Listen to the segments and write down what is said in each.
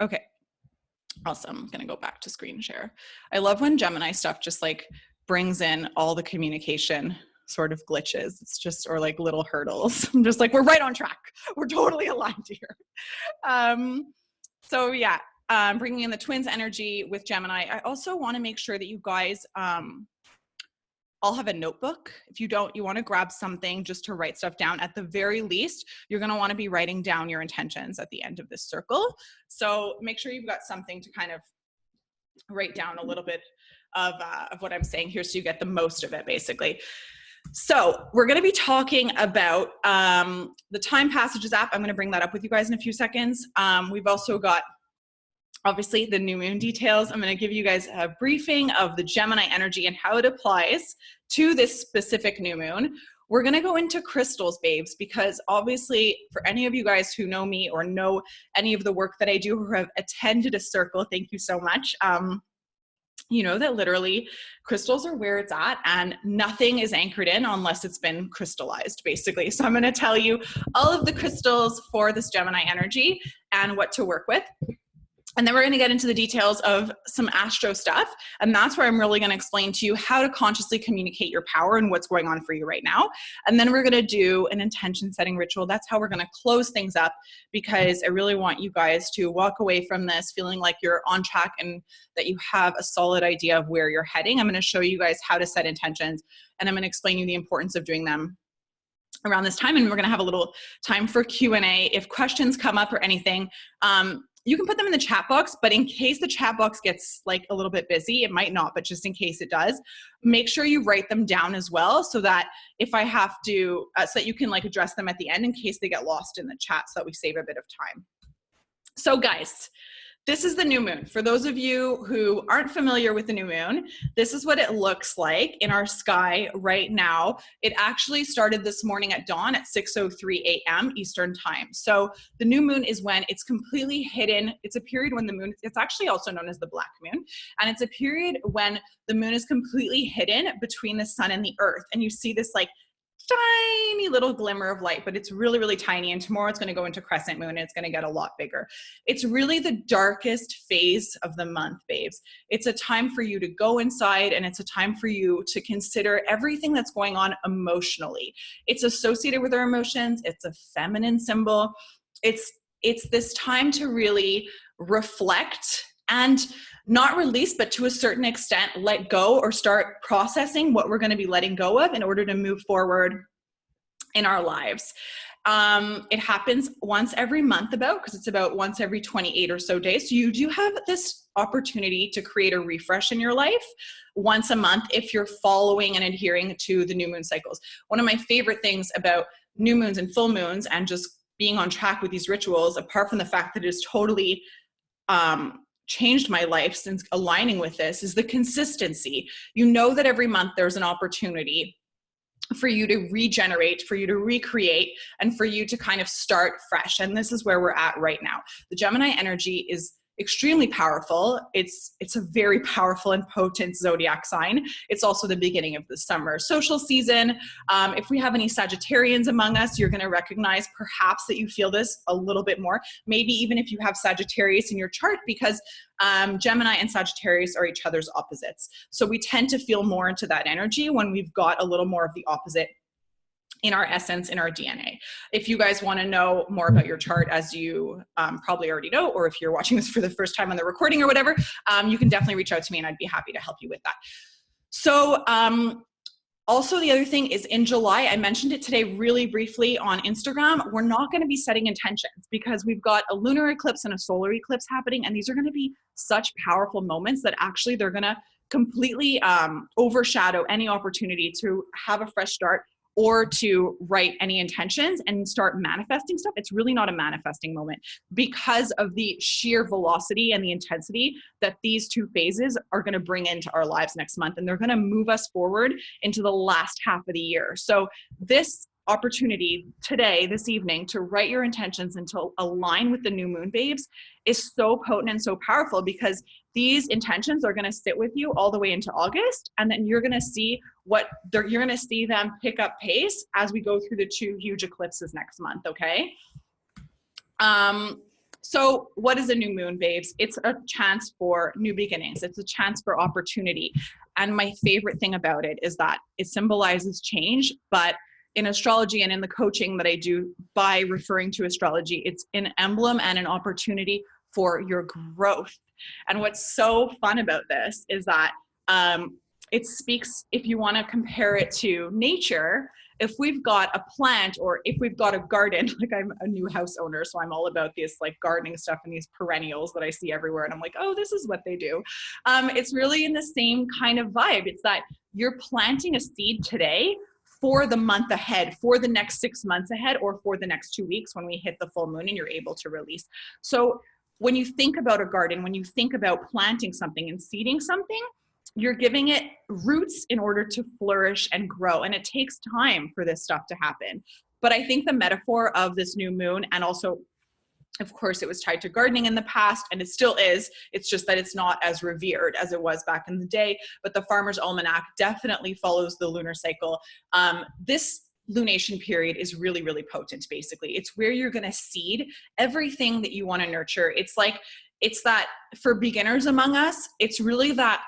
Okay, awesome. I'm gonna go back to screen share. I love when Gemini stuff just like brings in all the communication sort of glitches. It's just, or like little hurdles. I'm just like, we're right on track. We're totally aligned here. So yeah, bringing in the twins energy with Gemini. I also want to make sure that you guys all have a notebook. If you don't, you want to grab something just to write stuff down. At the very least, you're going to want to be writing down your intentions at the end of this circle. So make sure you've got something to kind of write down a little bit of what I'm saying here so you get the most of it, basically. So we're going to be talking about the Time Passages app. I'm going to bring that up with you guys in a few seconds. We've also got obviously the new moon details. I'm going to give you guys a briefing of the Gemini energy and how it applies to this specific new moon. We're going to go into crystals, babes, because obviously for any of you guys who know me or know any of the work that I do or have attended a circle, thank you so much. You know that literally crystals are where it's at and nothing is anchored in unless it's been crystallized, basically. So I'm going to tell you all of the crystals for this Gemini energy and what to work with. And then we're going to get into the details of some astro stuff. And that's where I'm really going to explain to you how to consciously communicate your power and what's going on for you right now. And then we're going to do an intention setting ritual. That's how we're going to close things up, because I really want you guys to walk away from this feeling like you're on track and that you have a solid idea of where you're heading. I'm going to show you guys how to set intentions, and I'm going to explain you the importance of doing them around this time. And we're going to have a little time for Q&A. If questions come up or anything, you can put them in the chat box, but in case the chat box gets like a little bit busy, it might not, but just in case it does, make sure you write them down as well, so that if I have to, so that you can like address them at the end in case they get lost in the chat, so that we save a bit of time. So guys, this is the new moon. For those of you who aren't familiar with the new moon, this is what it looks like in our sky right now. It actually started this morning at dawn at 6:03 a.m. Eastern time. So the new moon is when it's completely hidden. It's a period when the moon, it's actually also known as the black moon. And it's a period when the moon is completely hidden between the sun and the earth. And you see this like tiny little glimmer of light, but it's really, really tiny. And tomorrow it's going to go into crescent moon and it's going to get a lot bigger. It's really the darkest phase of the month, babes. It's a time for you to go inside, and it's a time for you to consider everything that's going on emotionally. It's associated with our emotions. It's a feminine symbol. It's this time to really reflect and not release, but to a certain extent, let go or start processing what we're going to be letting go of in order to move forward in our lives. It happens once every month because it's about once every 28 or so days. So you do have this opportunity to create a refresh in your life once a month if you're following and adhering to the new moon cycles. One of my favorite things about new moons and full moons and just being on track with these rituals, apart from the fact that it is totally changed my life since aligning with this, is the consistency. You know that every month there's an opportunity for you to regenerate, for you to recreate, and for you to kind of start fresh. And this is where we're at right now. The Gemini energy is extremely powerful. It's a very powerful and potent zodiac sign. It's also the beginning of the summer social season. If we have any Sagittarians among us, you're going to recognize perhaps that you feel this a little bit more. Maybe even if you have Sagittarius in your chart, because Gemini and Sagittarius are each other's opposites. So we tend to feel more into that energy when we've got a little more of the opposite in our essence, in our DNA. If you guys want to know more about your chart, as you probably already know, or if you're watching this for the first time on the recording or whatever, you can definitely reach out to me and I'd be happy to help you with that. So also the other thing is in July, I mentioned it today really briefly on Instagram, we're not going to be setting intentions because we've got a lunar eclipse and a solar eclipse happening, and these are going to be such powerful moments that actually they're going to completely overshadow any opportunity to have a fresh start or to write any intentions and start manifesting stuff. It's really not a manifesting moment because of the sheer velocity and the intensity that these two phases are going to bring into our lives next month. And they're going to move us forward into the last half of the year. So this opportunity today, this evening, to write your intentions and to align with the new moon, babes, is so potent and so powerful, because these intentions are going to sit with you all the way into August, and then you're going to see you're going to see them pick up pace as we go through the two huge eclipses next month. Okay. So what is a new moon, babes? It's a chance for new beginnings. It's a chance for opportunity. And my favorite thing about it is that it symbolizes change, but in astrology and in the coaching that I do by referring to astrology, it's an emblem and an opportunity for your growth. And what's so fun about this is that it speaks, if you want to compare it to nature, if we've got a plant or if we've got a garden, like I'm a new house owner, so I'm all about this like gardening stuff and these perennials that I see everywhere. And I'm like, oh, this is what they do. It's really in the same kind of vibe. It's that you're planting a seed today for the month ahead, for the next 6 months ahead, or for the next 2 weeks when we hit the full moon and you're able to release. So when you think about a garden, when you think about planting something and seeding something, you're giving it roots in order to flourish and grow. And it takes time for this stuff to happen. But I think the metaphor of this new moon, and also, of course, it was tied to gardening in the past, and it still is. It's just that it's not as revered as it was back in the day. But the Farmer's Almanac definitely follows the lunar cycle. This lunation period is really, really potent, basically. It's where you're going to seed everything that you want to nurture. It's that for beginners among us, it's really that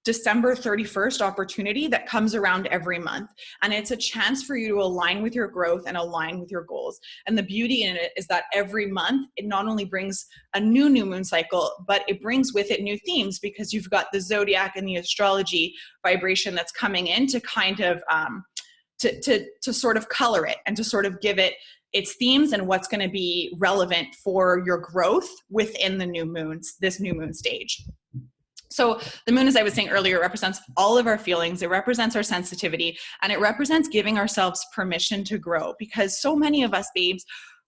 December 31st opportunity that comes around every month. And it's a chance for you to align with your growth and align with your goals. And the beauty in it is that every month, it not only brings a new moon cycle, but it brings with it new themes, because you've got the zodiac and the astrology vibration that's coming in to kind of, to sort of color it and to sort of give it its themes and what's going to be relevant for your growth within the new moons, this new moon stage. So the moon, as I was saying earlier, represents all of our feelings. It represents our sensitivity, and it represents giving ourselves permission to grow, because so many of us, babes,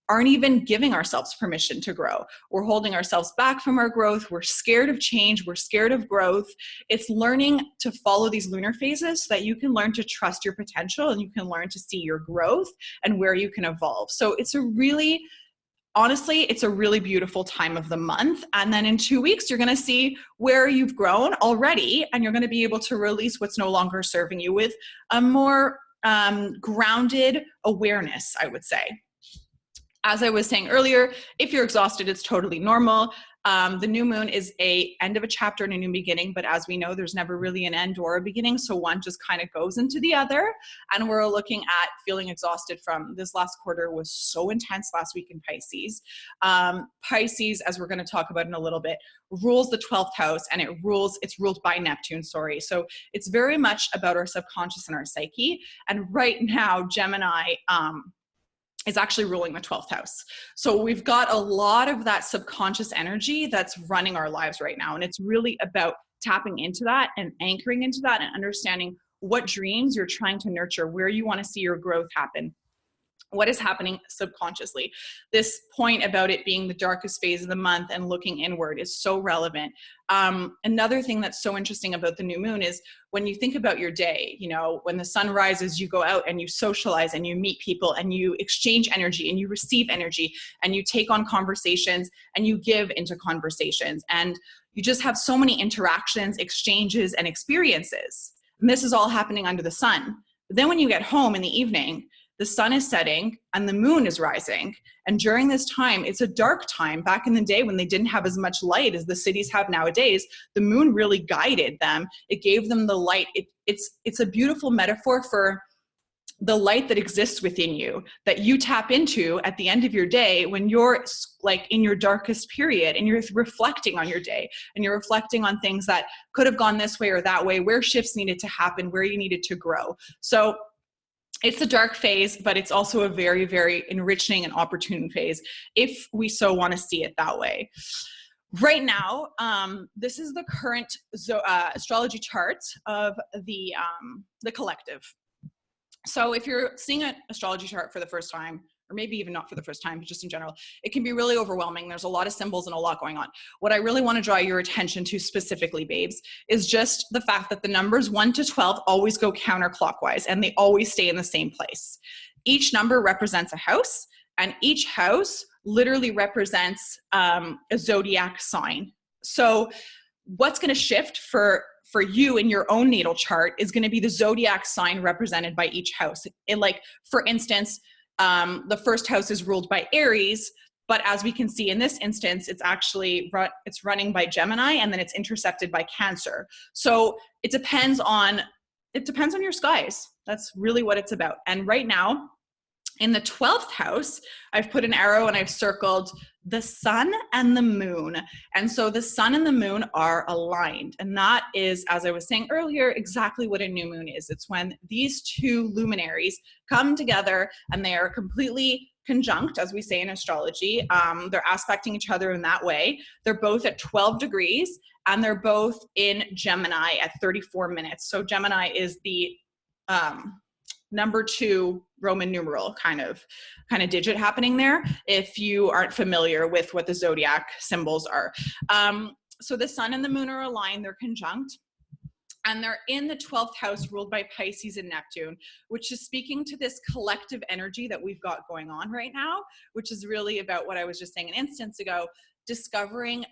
aren't even giving ourselves permission to grow. We're holding ourselves back from our growth. We're scared of change. We're scared of growth. It's learning to follow these lunar phases so that you can learn to trust your potential and you can learn to see your growth and where you can evolve. So honestly, it's a really beautiful time of the month. And then in 2 weeks, you're going to see where you've grown already, and you're going to be able to release what's no longer serving you with a more grounded awareness, I would say. As I was saying earlier, if you're exhausted, it's totally normal. The new moon is a end of a chapter and a new beginning, but as we know, there's never really an end or a beginning. So one just kind of goes into the other, and we're looking at feeling exhausted from this last quarter was so intense last week in Pisces. Pisces, as we're going to talk about in a little bit, rules the 12th house, and it's ruled by Neptune, sorry. So it's very much about our subconscious and our psyche. And right now, Gemini, is actually ruling the 12th house. So we've got a lot of that subconscious energy that's running our lives right now. And it's really about tapping into that and anchoring into that and understanding what dreams you're trying to nurture, where you want to see your growth happen, what is happening subconsciously. This point about it being the darkest phase of the month and looking inward is so relevant. Another thing that's so interesting about the new moon is when you think about your day, when the sun rises, you go out and you socialize and you meet people and you exchange energy and you receive energy and you take on conversations and you give into conversations. And you just have so many interactions, exchanges, and experiences. And this is all happening under the sun. But then when you get home in the evening, the sun is setting and the moon is rising. And during this time, it's a dark time. Back in the day when they didn't have as much light as the cities have nowadays, the moon really guided them. It gave them the light. It's a beautiful metaphor for the light that exists within you, that you tap into at the end of your day when you're like in your darkest period and you're reflecting on your day and you're reflecting on things that could have gone this way or that way, where shifts needed to happen, where you needed to grow. So it's a dark phase, but it's also a very, very enriching and opportune phase if we so want to see it that way. Right now, this is the current astrology chart of the collective. So if you're seeing an astrology chart for the first time, or maybe even not for the first time, but just in general, it can be really overwhelming. There's a lot of symbols and a lot going on. What I really want to draw your attention to specifically, babes, is just the fact that the numbers 1 to 12 always go counterclockwise and they always stay in the same place. Each number represents a house, and each house literally represents a zodiac sign. So what's going to shift for you in your own natal chart is going to be the zodiac sign represented by each house. For instance, the first house is ruled by Aries. But as we can see in this instance, it's actually, it's running by Gemini, and then it's intersected by Cancer. So it depends on your skies. That's really what it's about. And right now, in the 12th house, I've put an arrow and I've circled the sun and the moon. And so the sun and the moon are aligned. And that is, as I was saying earlier, exactly what a new moon is. It's when these two luminaries come together and they are completely conjunct, as we say in astrology. They're aspecting each other in that way. They're both at 12 degrees and they're both in Gemini at 34 minutes. So Gemini is the number 2 Roman numeral kind of digit happening there, if you aren't familiar with what the zodiac symbols are. So the sun and the moon are aligned, they're conjunct, and they're in the 12th house ruled by Pisces and Neptune, which is speaking to this collective energy that we've got going on right now, which is really about what I was just saying an instance ago, discovering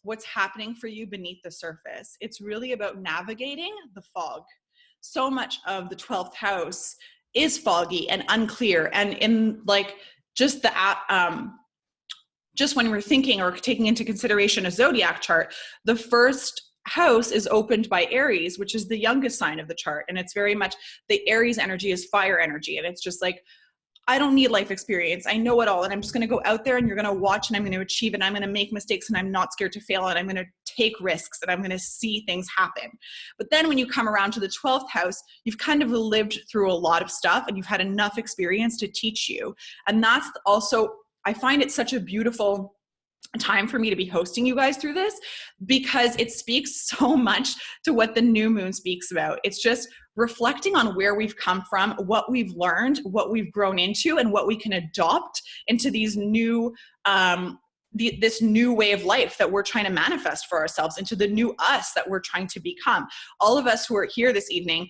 what's happening for you beneath the surface. It's really about navigating the fog. So much of the 12th house is foggy and unclear, and in like just when we're thinking or taking into consideration a zodiac chart, the first house is opened by Aries, which is the youngest sign of the chart, and it's very much the Aries energy is fire energy, and it's just like, I don't need life experience. I know it all. And I'm just going to go out there and you're going to watch and I'm going to achieve and I'm going to make mistakes and I'm not scared to fail and I'm going to take risks and I'm going to see things happen. But then when you come around to the 12th house, you've kind of lived through a lot of stuff and you've had enough experience to teach you. And that's also, I find it such a beautiful time for me to be hosting you guys through this, because it speaks so much to what the new moon speaks about. It's just reflecting on where we've come from, what we've learned, what we've grown into, and what we can adopt into these new this new way of life that we're trying to manifest for ourselves, into the new us that we're trying to become. All of us who are here this evening,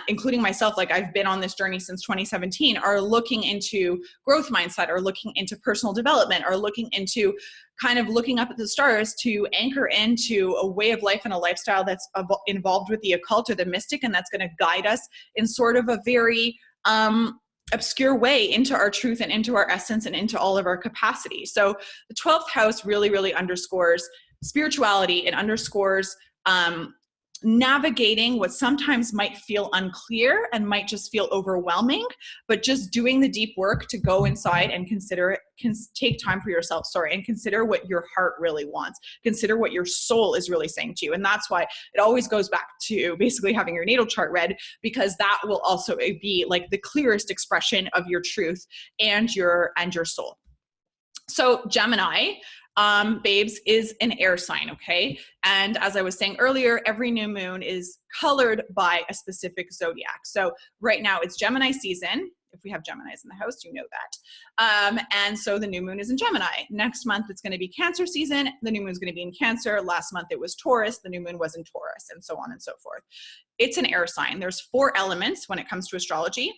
including myself, like I've been on this journey since 2017, are looking into growth mindset, or looking into personal development, or looking into kind of looking up at the stars to anchor into a way of life and a lifestyle that's involved with the occult or the mystic, and that's going to guide us in sort of a very obscure way into our truth and into our essence and into all of our capacity. So the 12th house really, really underscores spirituality. It underscores navigating what sometimes might feel unclear and might just feel overwhelming, but just doing the deep work to go inside and take time for yourself, and consider what your heart really wants. Consider what your soul is really saying to you. And that's why it always goes back to basically having your natal chart read, because that will also be like the clearest expression of your truth and your soul. So Gemini, babes, is an air sign, okay? And as I was saying earlier, every new moon is colored by a specific zodiac. So right now it's Gemini season. If we have Geminis in the house, you know that. And so the new moon is in Gemini. Next month, it's going to be Cancer season. The new moon is going to be in Cancer. Last month, it was Taurus. The new moon was in Taurus, and so on and so forth. It's an air sign. There's 4 elements when it comes to astrology.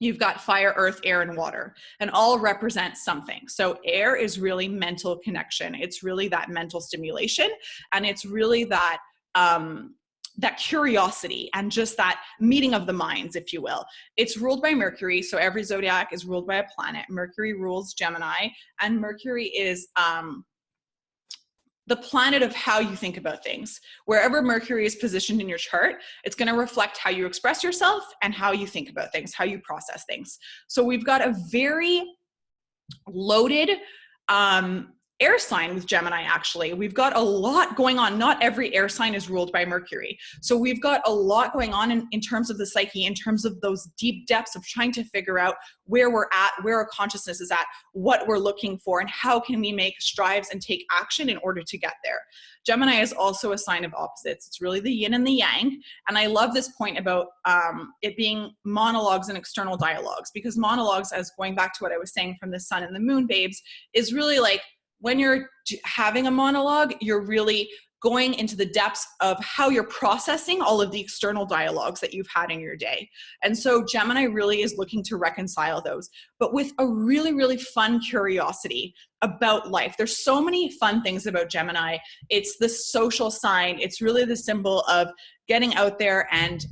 You've got fire, earth, air, and water, and all represent something. So air is really mental connection. It's really that mental stimulation. And it's really that, that curiosity and just that meeting of the minds, if you will. It's ruled by Mercury. So every zodiac is ruled by a planet. Mercury rules Gemini, and Mercury is, the planet of how you think about things. Wherever Mercury is positioned in your chart, it's going to reflect how you express yourself and how you think about things, how you process things. So we've got a very loaded air sign with Gemini, actually. We've got a lot going on. Not every air sign is ruled by Mercury. So we've got a lot going on in terms of the psyche, in terms of those deep depths of trying to figure out where we're at, where our consciousness is at, what we're looking for, and how can we make strides and take action in order to get there. Gemini is also a sign of opposites. It's really the yin and the yang. And I love this point about it being monologues and external dialogues, because monologues, as going back to what I was saying from the sun and the moon, babes, is really like, when you're having a monologue, you're really going into the depths of how you're processing all of the external dialogues that you've had in your day. And so Gemini really is looking to reconcile those. but with a really, really fun curiosity about life. There's so many fun things about Gemini. It's the social sign. It's really the symbol of getting out there and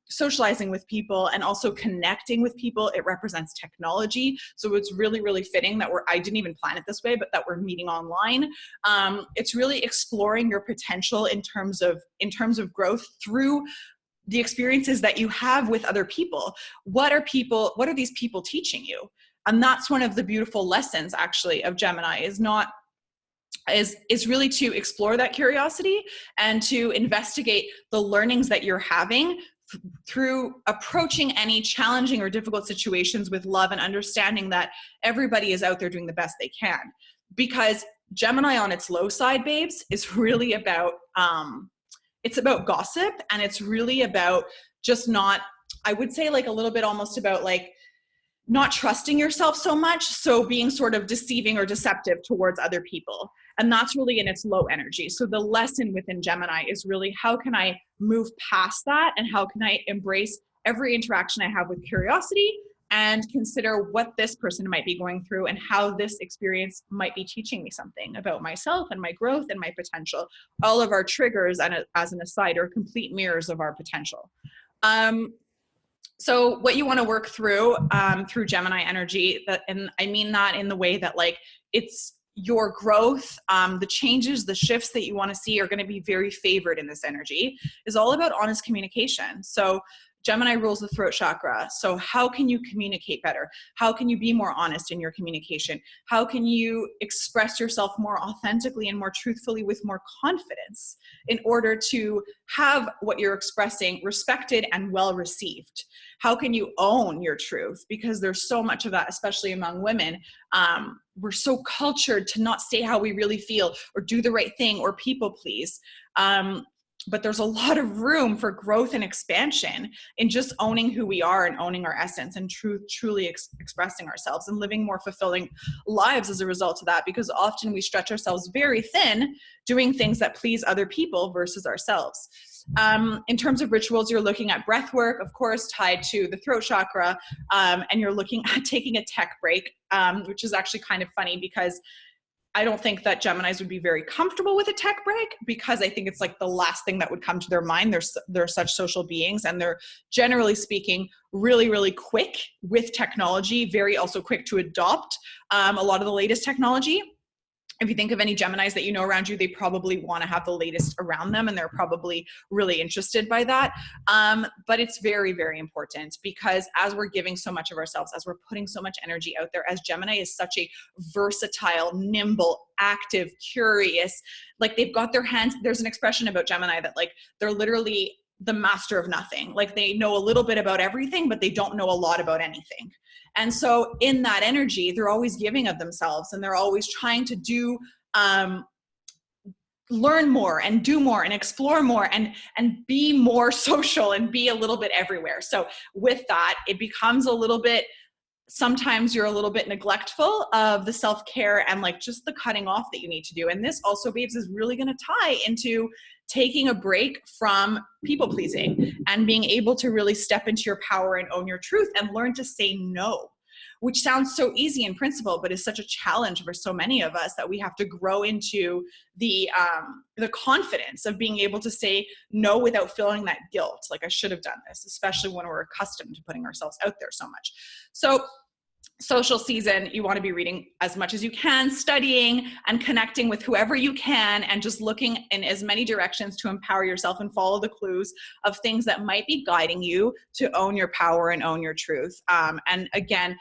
socializing with people and also connecting with people. It represents technology. So it's really, really fitting that I didn't even plan it this way, but that we're meeting online. It's really exploring your potential in terms of growth through the experiences that you have with other people. What are these people teaching you? And that's one of the beautiful lessons actually of Gemini is really to explore that curiosity and to investigate the learnings that you're having through approaching any challenging or difficult situations with love and understanding that everybody is out there doing the best they can. Because Gemini on its low side, babes, is really about, it's about gossip, and it's really about just not, I would say like a little bit almost about like not trusting yourself so much. So being sort of deceiving or deceptive towards other people. And that's really in its low energy. So the lesson within Gemini is really, how can I move past that? And how can I embrace every interaction I have with curiosity and consider what this person might be going through and how this experience might be teaching me something about myself and my growth and my potential. All of our triggers, and as an aside, are complete mirrors of our potential. So what you want to work through Gemini energy, and I mean that in the way that like it's your growth, the changes, the shifts that you want to see are going to be very favored in this energy, is all about honest communication. So Gemini rules the throat chakra. So how can you communicate better? How can you be more honest in your communication? How can you express yourself more authentically and more truthfully with more confidence in order to have what you're expressing respected and well received? How can you own your truth? Because there's so much of that, especially among women. We're so cultured to not say how we really feel or do the right thing or people please. But there's a lot of room for growth and expansion in just owning who we are and owning our essence and truly expressing ourselves and living more fulfilling lives as a result of that, because often we stretch ourselves very thin doing things that please other people versus ourselves. In terms of rituals, you're looking at breath work, of course, tied to the throat chakra, and you're looking at taking a tech break, which is actually kind of funny because I don't think that Geminis would be very comfortable with a tech break, because I think it's like the last thing that would come to their mind. They're such social beings, and they're generally speaking really, really quick with technology, very also quick to adopt a lot of the latest technology. If you think of any Geminis that you know around you, they probably want to have the latest around them, and they're probably really interested by that. But it's very, very important, because as we're giving so much of ourselves, as we're putting so much energy out there, as Gemini is such a versatile, nimble, active, curious, like they've got their hands, there's an expression about Gemini that like they're literally the master of nothing. Like they know a little bit about everything, but they don't know a lot about anything. And so in that energy, they're always giving of themselves, and they're always trying to do, learn more and do more and explore more and be more social and be a little bit everywhere. So with that, it becomes a little bit, sometimes you're a little bit neglectful of the self-care and like just the cutting off that you need to do. And this also, babes, is really going to tie into taking a break from people pleasing and being able to really step into your power and own your truth and learn to say no, which sounds so easy in principle, but is such a challenge for so many of us, that we have to grow into the confidence of being able to say no without feeling that guilt. Like I should have done this, especially when we're accustomed to putting ourselves out there so much. So social season, you want to be reading as much as you can, studying and connecting with whoever you can, and just looking in as many directions to empower yourself and follow the clues of things that might be guiding you to own your power and own your truth. And again,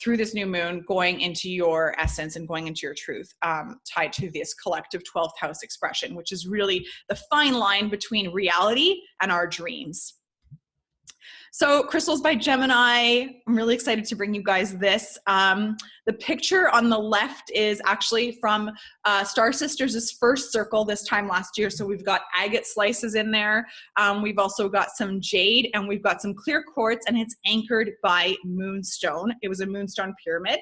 through this new moon, going into your essence and going into your truth, tied to this collective 12th house expression, which is really the fine line between reality and our dreams. So Crystals by Gemini, I'm really excited to bring you guys this. The picture on the left is actually from Star Sisters' first circle this time last year. So we've got agate slices in there. We've also got some jade, and we've got some clear quartz, and it's anchored by moonstone. It was a moonstone pyramid.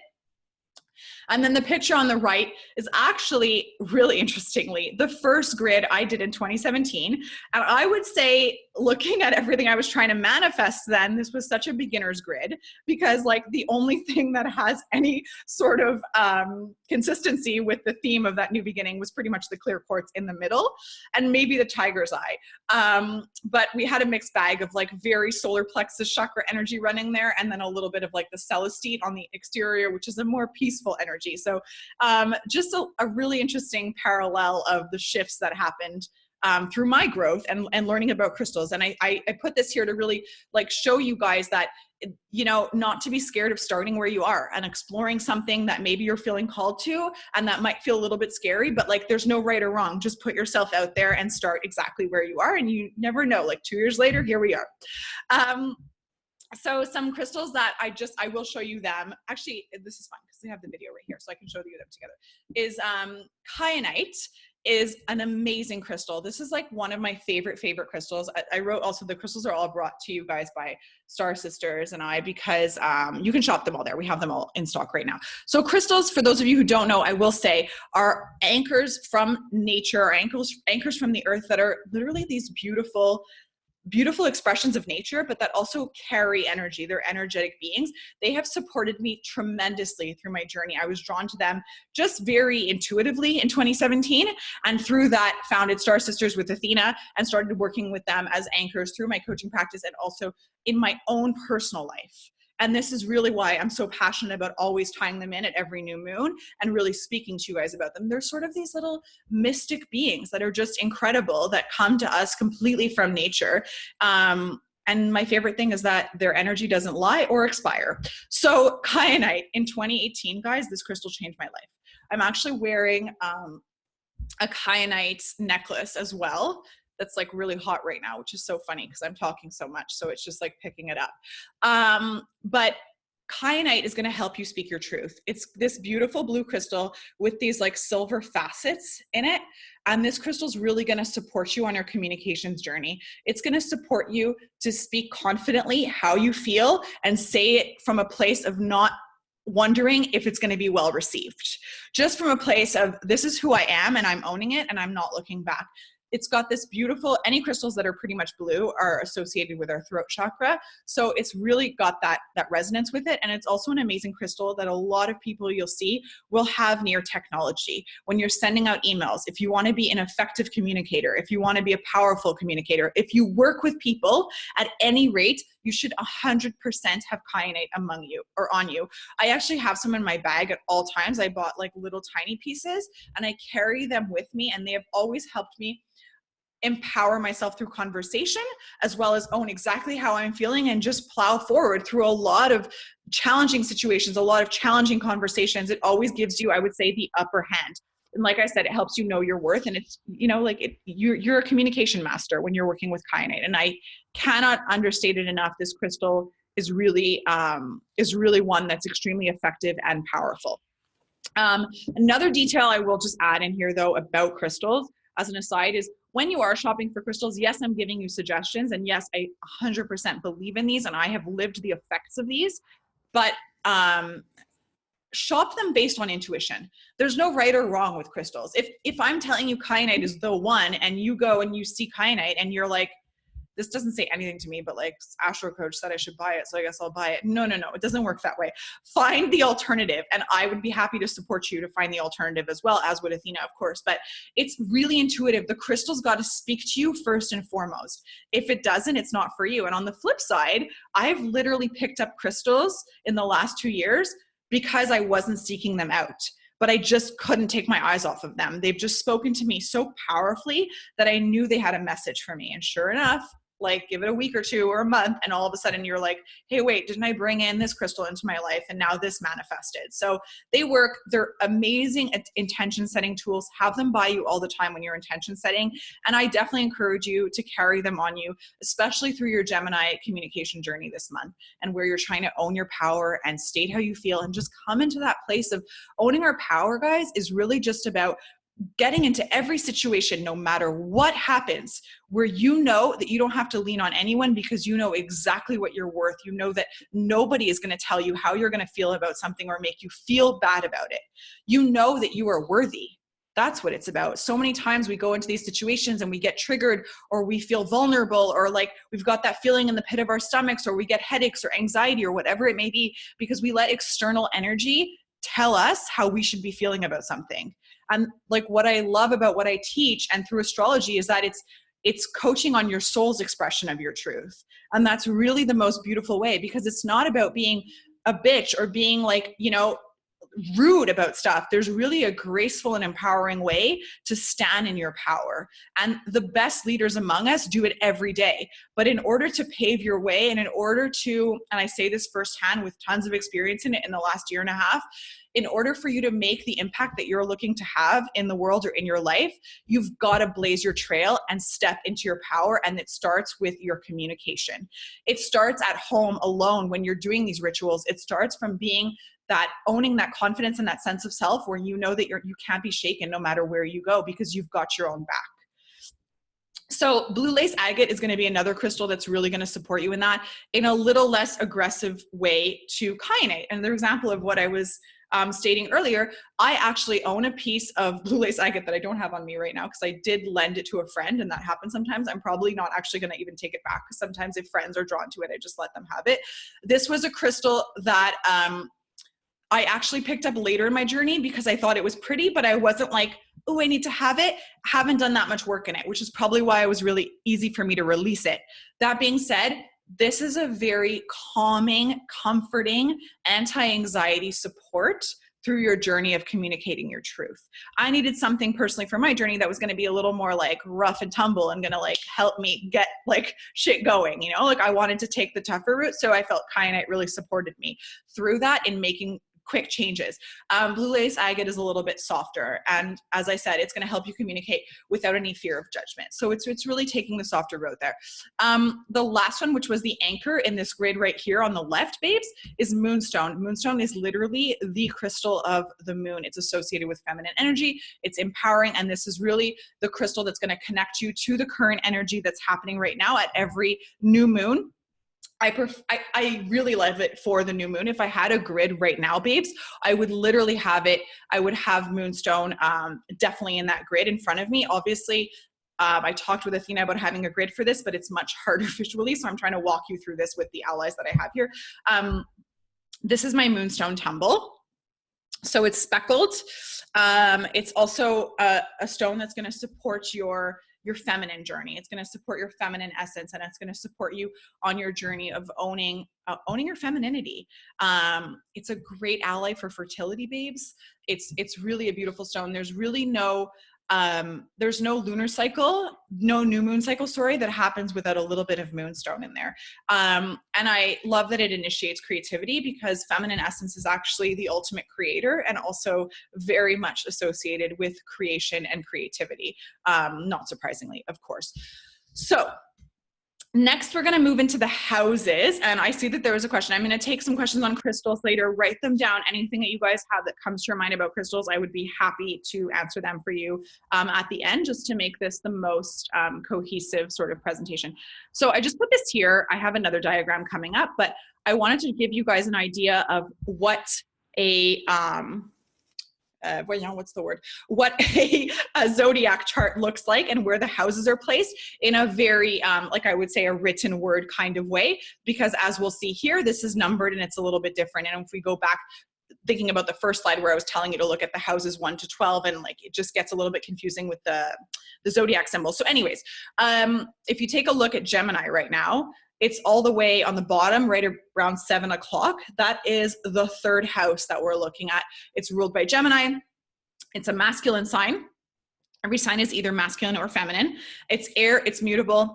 And then the picture on the right is actually, really interestingly, the first grid I did in 2017. And I would say, looking at everything I was trying to manifest then, this was such a beginner's grid, because like the only thing that has any sort of consistency with the theme of that new beginning was pretty much the clear quartz in the middle and maybe the tiger's eye. But we had a mixed bag of like very solar plexus chakra energy running there, and then a little bit of like the celestite on the exterior, which is a more peaceful energy. So just a really interesting parallel of the shifts that happened through my growth and learning about crystals. And I put this here to really like show you guys that, you know, not to be scared of starting where you are and exploring something that maybe you're feeling called to, and that might feel a little bit scary, but like there's no right or wrong. Just put yourself out there and start exactly where you are, and you never know, like 2 years later, here we are. So some crystals that I will show you them. Actually, this is fun because they have the video right here, so I can show you them together. Is kyanite is an amazing crystal. This is like one of my favorite crystals. I wrote also, the crystals are all brought to you guys by Star Sisters and I, because you can shop them all there. We have them all in stock right now. So crystals, for those of you who don't know, I will say, are anchors from nature, anchors from the earth that are literally these beautiful expressions of nature, but that also carry energy. They're energetic beings. They have supported me tremendously through my journey. I was drawn to them just very intuitively in 2017. And through that, founded Star Sisters with Athena and started working with them as anchors through my coaching practice and also in my own personal life. And this is really why I'm so passionate about always tying them in at every new moon and really speaking to you guys about them. They're sort of these little mystic beings that are just incredible, that come to us completely from nature. And my favorite thing is that their energy doesn't lie or expire. So kyanite in 2018, guys, this crystal changed my life. I'm actually wearing a kyanite necklace as well. That's like really hot right now, which is so funny because I'm talking so much. So it's just like picking it up. But kyanite is going to help you speak your truth. It's this beautiful blue crystal with these like silver facets in it. And this crystal is really going to support you on your communications journey. It's going to support you to speak confidently how you feel and say it from a place of not wondering if it's going to be well received. Just from a place of, this is who I am and I'm owning it and I'm not looking back. It's got this beautiful, any crystals that are pretty much blue are associated with our throat chakra. So it's really got that resonance with it. And it's also an amazing crystal that a lot of people you'll see will have near technology. When you're sending out emails, if you want to be an effective communicator, if you want to be a powerful communicator, if you work with people at any rate, you should 100% have kyanite among you or on you. I actually have some in my bag at all times. I bought like little tiny pieces and I carry them with me, and they have always helped me empower myself through conversation, as well as own exactly how I'm feeling and just plow forward through a lot of challenging situations, a lot of challenging conversations. It always gives you, I would say, the upper hand. And like I said, it helps you know your worth, and it's, you know, like you're a communication master when you're working with kyanite. And I cannot understate it enough. This crystal is really one that's extremely effective and powerful. Another detail I will just add in here though about crystals as an aside is, when you are shopping for crystals, yes, I'm giving you suggestions, and yes, I 100% believe in these and I have lived the effects of these, but shop them based on intuition. There's no right or wrong with crystals. If I'm telling you kyanite is the one and you go and you see kyanite and you're like, this doesn't say anything to me, but like Astro Coach said I should buy it, so I guess I'll buy it. No, it doesn't work that way. Find the alternative, and I would be happy to support you to find the alternative as well, as would Athena, of course. But it's really intuitive. The crystal's got to speak to you first and foremost. If it doesn't, it's not for you. And on the flip side, I've literally picked up crystals in the last 2 years because I wasn't seeking them out, but I just couldn't take my eyes off of them. They've just spoken to me so powerfully that I knew they had a message for me. And sure enough, like give it a week or two or a month, and all of a sudden you're like, hey, wait, didn't I bring in this crystal into my life? And now this manifested. So they work. They're amazing at intention setting tools. Have them by you all the time when you're intention setting. And I definitely encourage you to carry them on you, especially through your Gemini communication journey this month, and where you're trying to own your power and state how you feel and just come into that place of owning our power, guys, is really just about getting into every situation, no matter what happens, where you know that you don't have to lean on anyone because you know exactly what you're worth. You know that nobody is going to tell you how you're going to feel about something or make you feel bad about it. You know that you are worthy. That's what it's about. So many times we go into these situations and we get triggered, or we feel vulnerable, or like we've got that feeling in the pit of our stomachs, or we get headaches or anxiety or whatever it may be, because we let external energy tell us how we should be feeling about something. And like what I love about what I teach and through astrology is that it's coaching on your soul's expression of your truth. And that's really the most beautiful way, because it's not about being a bitch or being like, you know, rude about stuff. There's really a graceful and empowering way to stand in your power. And the best leaders among us do it every day. But in order to pave your way, and in order to, and I say this firsthand with tons of experience in it in the last year and a half, in order for you to make the impact that you're looking to have in the world or in your life, you've got to blaze your trail and step into your power. And it starts with your communication. It starts at home alone when you're doing these rituals. It starts from being that, owning that confidence and that sense of self where you know that you can't be shaken no matter where you go, because you've got your own back. So blue lace agate is going to be another crystal that's really going to support you in that, in a little less aggressive way to kyanite. And the example of what I was stating earlier, I actually own a piece of blue lace agate that I don't have on me right now because I did lend it to a friend, and that happens sometimes. I'm probably not actually going to even take it back, because sometimes if friends are drawn to it, I just let them have it. This was a crystal that I actually picked up later in my journey because I thought it was pretty, but I wasn't like, oh, I need to have it. Haven't done that much work in it, which is probably why it was really easy for me to release it. That being said, this is a very calming, comforting, anti-anxiety support through your journey of communicating your truth. I needed something personally for my journey that was going to be a little more like rough and tumble and going to like help me get like shit going, you know, like I wanted to take the tougher route. So I felt kyanite really supported me through that in making quick changes. Blue lace agate is a little bit softer. And as I said, it's going to help you communicate without any fear of judgment. So it's really taking the softer road there. The last one, which was the anchor in this grid right here on the left, babes, is moonstone. Moonstone is literally the crystal of the moon. It's associated with feminine energy. It's empowering. And this is really the crystal that's going to connect you to the current energy that's happening right now at every new moon. I really love it for the new moon. If I had a grid right now, babes, I would literally have it. I would have moonstone definitely in that grid in front of me. Obviously, I talked with Athena about having a grid for this, but it's much harder visually. So I'm trying to walk you through this with the allies that I have here. This is my moonstone tumble. So it's speckled. It's also a stone that's going to support your feminine journey. It's going to support your feminine essence, and it's going to support you on your journey of owning your femininity. It's a great ally for fertility, babes. It's really a beautiful stone. There's really there's no lunar cycle, no new moon cycle, that happens without a little bit of moonstone in there. And I love that it initiates creativity, because feminine essence is actually the ultimate creator and also very much associated with creation and creativity. Not surprisingly, of course. So next, we're going to move into the houses. And I see that there was a question. I'm going to take some questions on crystals later. Write them down. Anything that you guys have that comes to your mind about crystals, I would be happy to answer them for you at the end, just to make this the most cohesive sort of presentation. So I just put this here. I have another diagram coming up, but I wanted to give you guys an idea of what a what a zodiac chart looks like and where the houses are placed in a very, like I would say, a written word kind of way, because as we'll see here, this is numbered and it's a little bit different. And if we go back thinking about the first slide where I was telling you to look at the houses 1 to 12, and like it just gets a little bit confusing with the zodiac symbol. So anyways, if you take a look at Gemini right now, it's all the way on the bottom, right around 7 o'clock. That is the third house that we're looking at. It's ruled by Gemini. It's a masculine sign. Every sign is either masculine or feminine. It's air, it's mutable,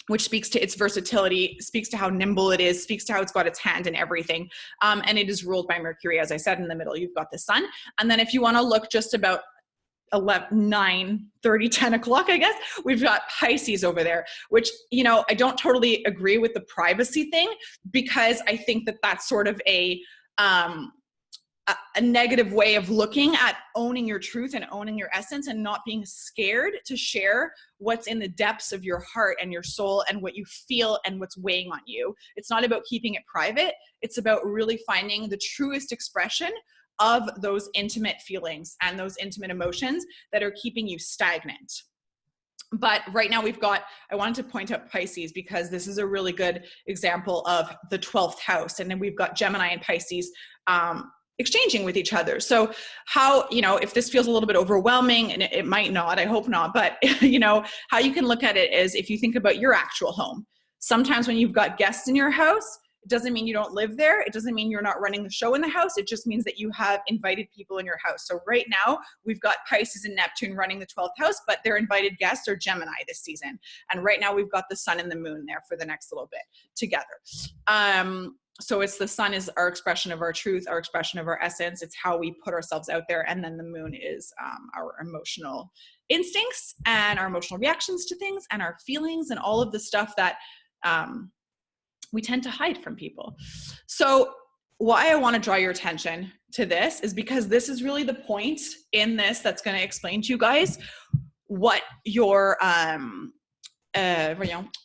which speaks to its versatility, speaks to how nimble it is, speaks to how it's got its hand in everything. And it is ruled by Mercury. As I said, in the middle, you've got the sun. And then if you want to look just about 9:30, 10 o'clock, I guess, we've got Pisces over there, which, you know, I don't totally agree with the privacy thing, because I think that that's sort of a a negative way of looking at owning your truth and owning your essence, and not being scared to share what's in the depths of your heart and your soul and what you feel and what's weighing on you. It's not about keeping it private. It's about really finding the truest expression of those intimate feelings and those intimate emotions that are keeping you stagnant. But right now I wanted to point out Pisces, because this is a really good example of the 12th house. And then we've got Gemini and Pisces exchanging with each other. So how, if this feels a little bit overwhelming, and it might not, I hope not, but how you can look at it is, if you think about your actual home, sometimes when you've got guests in your house, it doesn't mean you don't live there. It doesn't mean you're not running the show in the house. It just means that you have invited people in your house. So right now we've got Pisces and Neptune running the 12th house, but their invited guests are Gemini this season. And right now we've got the sun and the moon there for the next little bit together. So it's the sun is our expression of our truth, our expression of our essence. It's how we put ourselves out there. And then the moon is our emotional instincts and our emotional reactions to things and our feelings and all of the stuff that we tend to hide from people. So why I want to draw your attention to this is because this is really the point in this that's going to explain to you guys what your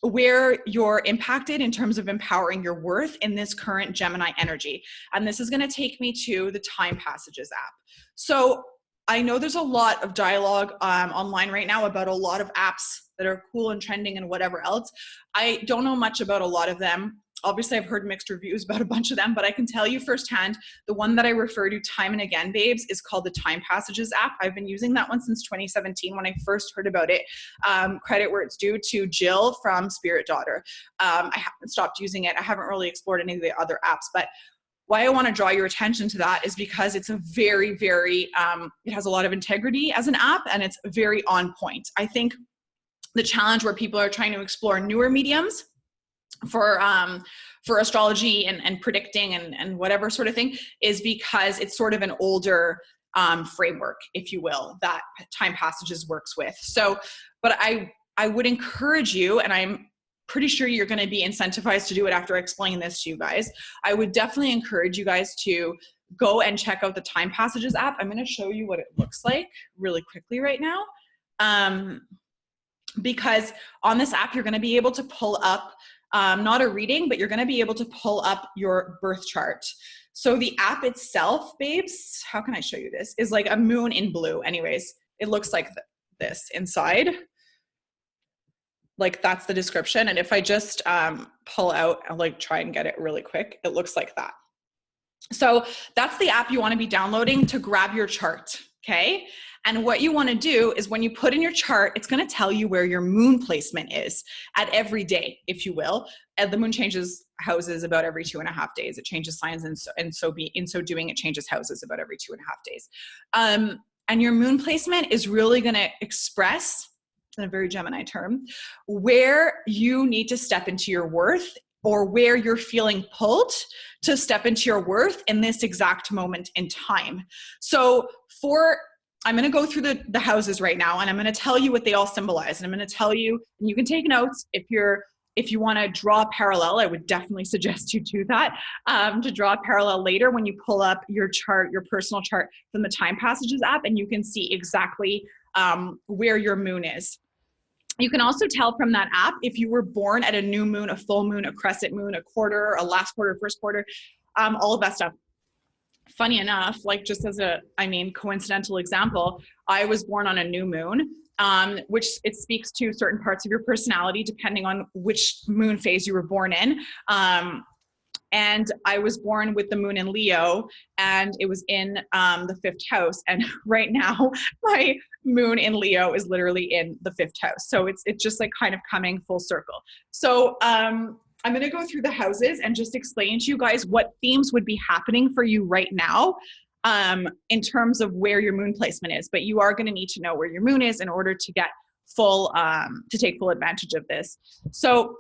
where you're impacted in terms of empowering your worth in this current Gemini energy. And this is going to take me to the Time Passages app. So I know there's a lot of dialogue online right now about a lot of apps that are cool and trending and whatever else. I don't know much about a lot of them. Obviously, I've heard mixed reviews about a bunch of them, but I can tell you firsthand, the one that I refer to time and again, babes, is called the Time Passages app. I've been using that one since 2017 when I first heard about it. Credit where it's due to Jill from Spirit Daughter. I haven't stopped using it. I haven't really explored any of the other apps, but why I want to draw your attention to that is because it's a very, very, it has a lot of integrity as an app, and it's very on point. I think the challenge where people are trying to explore newer mediums for astrology and predicting and whatever sort of thing is because it's sort of an older framework, if you will, that Time Passages works with. So, but I would encourage you, and I'm pretty sure you're going to be incentivized to do it after I explain this to you guys. I would definitely encourage you guys to go and check out the Time Passages app. I'm going to show you what it looks like really quickly right now. Because on this app, you're going to be able to pull up, not a reading, but you're going to be able to pull up your birth chart. So the app itself, babes, how can I show you this? Is like a moon in blue. Anyways, it looks like this inside. Like that's the description. And if I just pull out, I'll like try and get it really quick. It looks like that. So that's the app you want to be downloading to grab your chart. Okay. And what you want to do is when you put in your chart, it's going to tell you where your moon placement is at every day, if you will. And the moon changes houses about every 2.5 days. It changes signs. And so doing, it changes houses about every 2.5 days. And your moon placement is really going to express, in a very Gemini term, where you need to step into your worth, or where you're feeling pulled to step into your worth in this exact moment in time. So I'm going to go through the houses right now, and I'm going to tell you what they all symbolize. And I'm going to tell you, and you can take notes if you want to draw a parallel. I would definitely suggest you do that, to draw a parallel later when you pull up your chart, your personal chart from the Time Passages app, and you can see exactly where your moon is. You can also tell from that app if you were born at a new moon, a full moon, a crescent moon, a quarter, a last quarter, first quarter, all of that stuff. Funny enough, like just as coincidental example, I was born on a new moon, which it speaks to certain parts of your personality depending on which moon phase you were born in. And I was born with the moon in Leo, and it was in the 5th house. And right now my moon in Leo is literally in the 5th house. So it's just like kind of coming full circle. So I'm going to go through the houses and just explain to you guys what themes would be happening for you right now in terms of where your moon placement is. But you are going to need to know where your moon is in order to get to take full advantage of this. So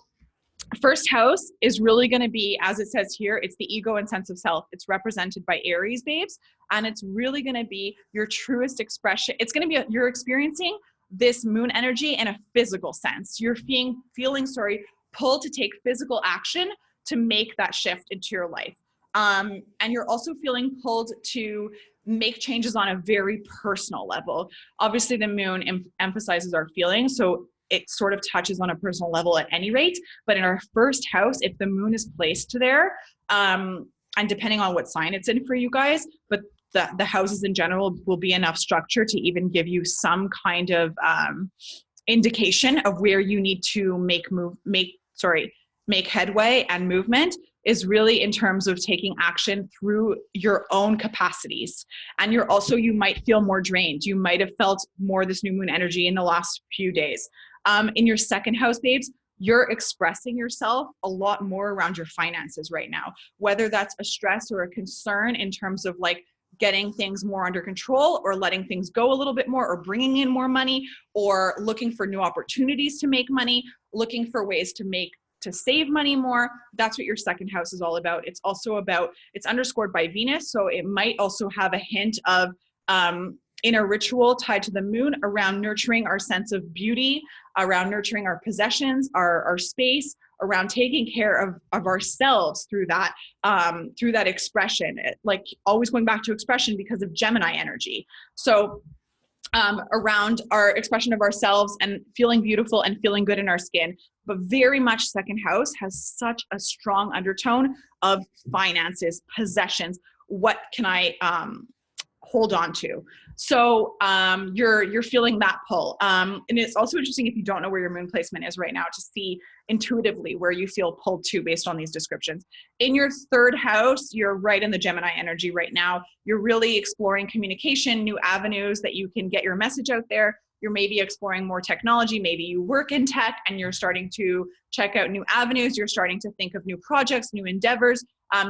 first house is really going to be, as it says here, it's the ego and sense of self. It's represented by Aries, babes. And it's really going to be your truest expression. It's going to be, you're experiencing this moon energy in a physical sense. You're feeling pulled to take physical action to make that shift into your life. And you're also feeling pulled to make changes on a very personal level. Obviously, the moon emphasizes our feelings, so it sort of touches on a personal level at any rate. But in our first house, if the moon is placed there, and depending on what sign it's in for you guys, but the houses in general will be enough structure to even give you some kind of indication of where you need to make headway and movement, is really in terms of taking action through your own capacities. And you might feel more drained. You might have felt more this new moon energy in the last few days. In your second house, babes, you're expressing yourself a lot more around your finances right now, whether that's a stress or a concern in terms of like getting things more under control, or letting things go a little bit more, or bringing in more money, or looking for new opportunities to make money, looking for ways to save money more. That's what your second house is all about. It's also about, it's underscored by Venus, so it might also have a hint of inner ritual tied to the moon around nurturing our sense of beauty, around nurturing our possessions, our space, around taking care of ourselves through that expression. Like always going back to expression because of Gemini energy. So around our expression of ourselves and feeling beautiful and feeling good in our skin. But very much second house has such a strong undertone of finances, possessions. What can I hold on to? So you're feeling that pull. And it's also interesting, if you don't know where your moon placement is right now, to see intuitively where you feel pulled to based on these descriptions. In your third house, you're right in the Gemini energy right now. You're really exploring communication, new avenues that you can get your message out there. You're maybe exploring more technology. Maybe you work in tech and you're starting to check out new avenues. You're starting to think of new projects, new endeavors.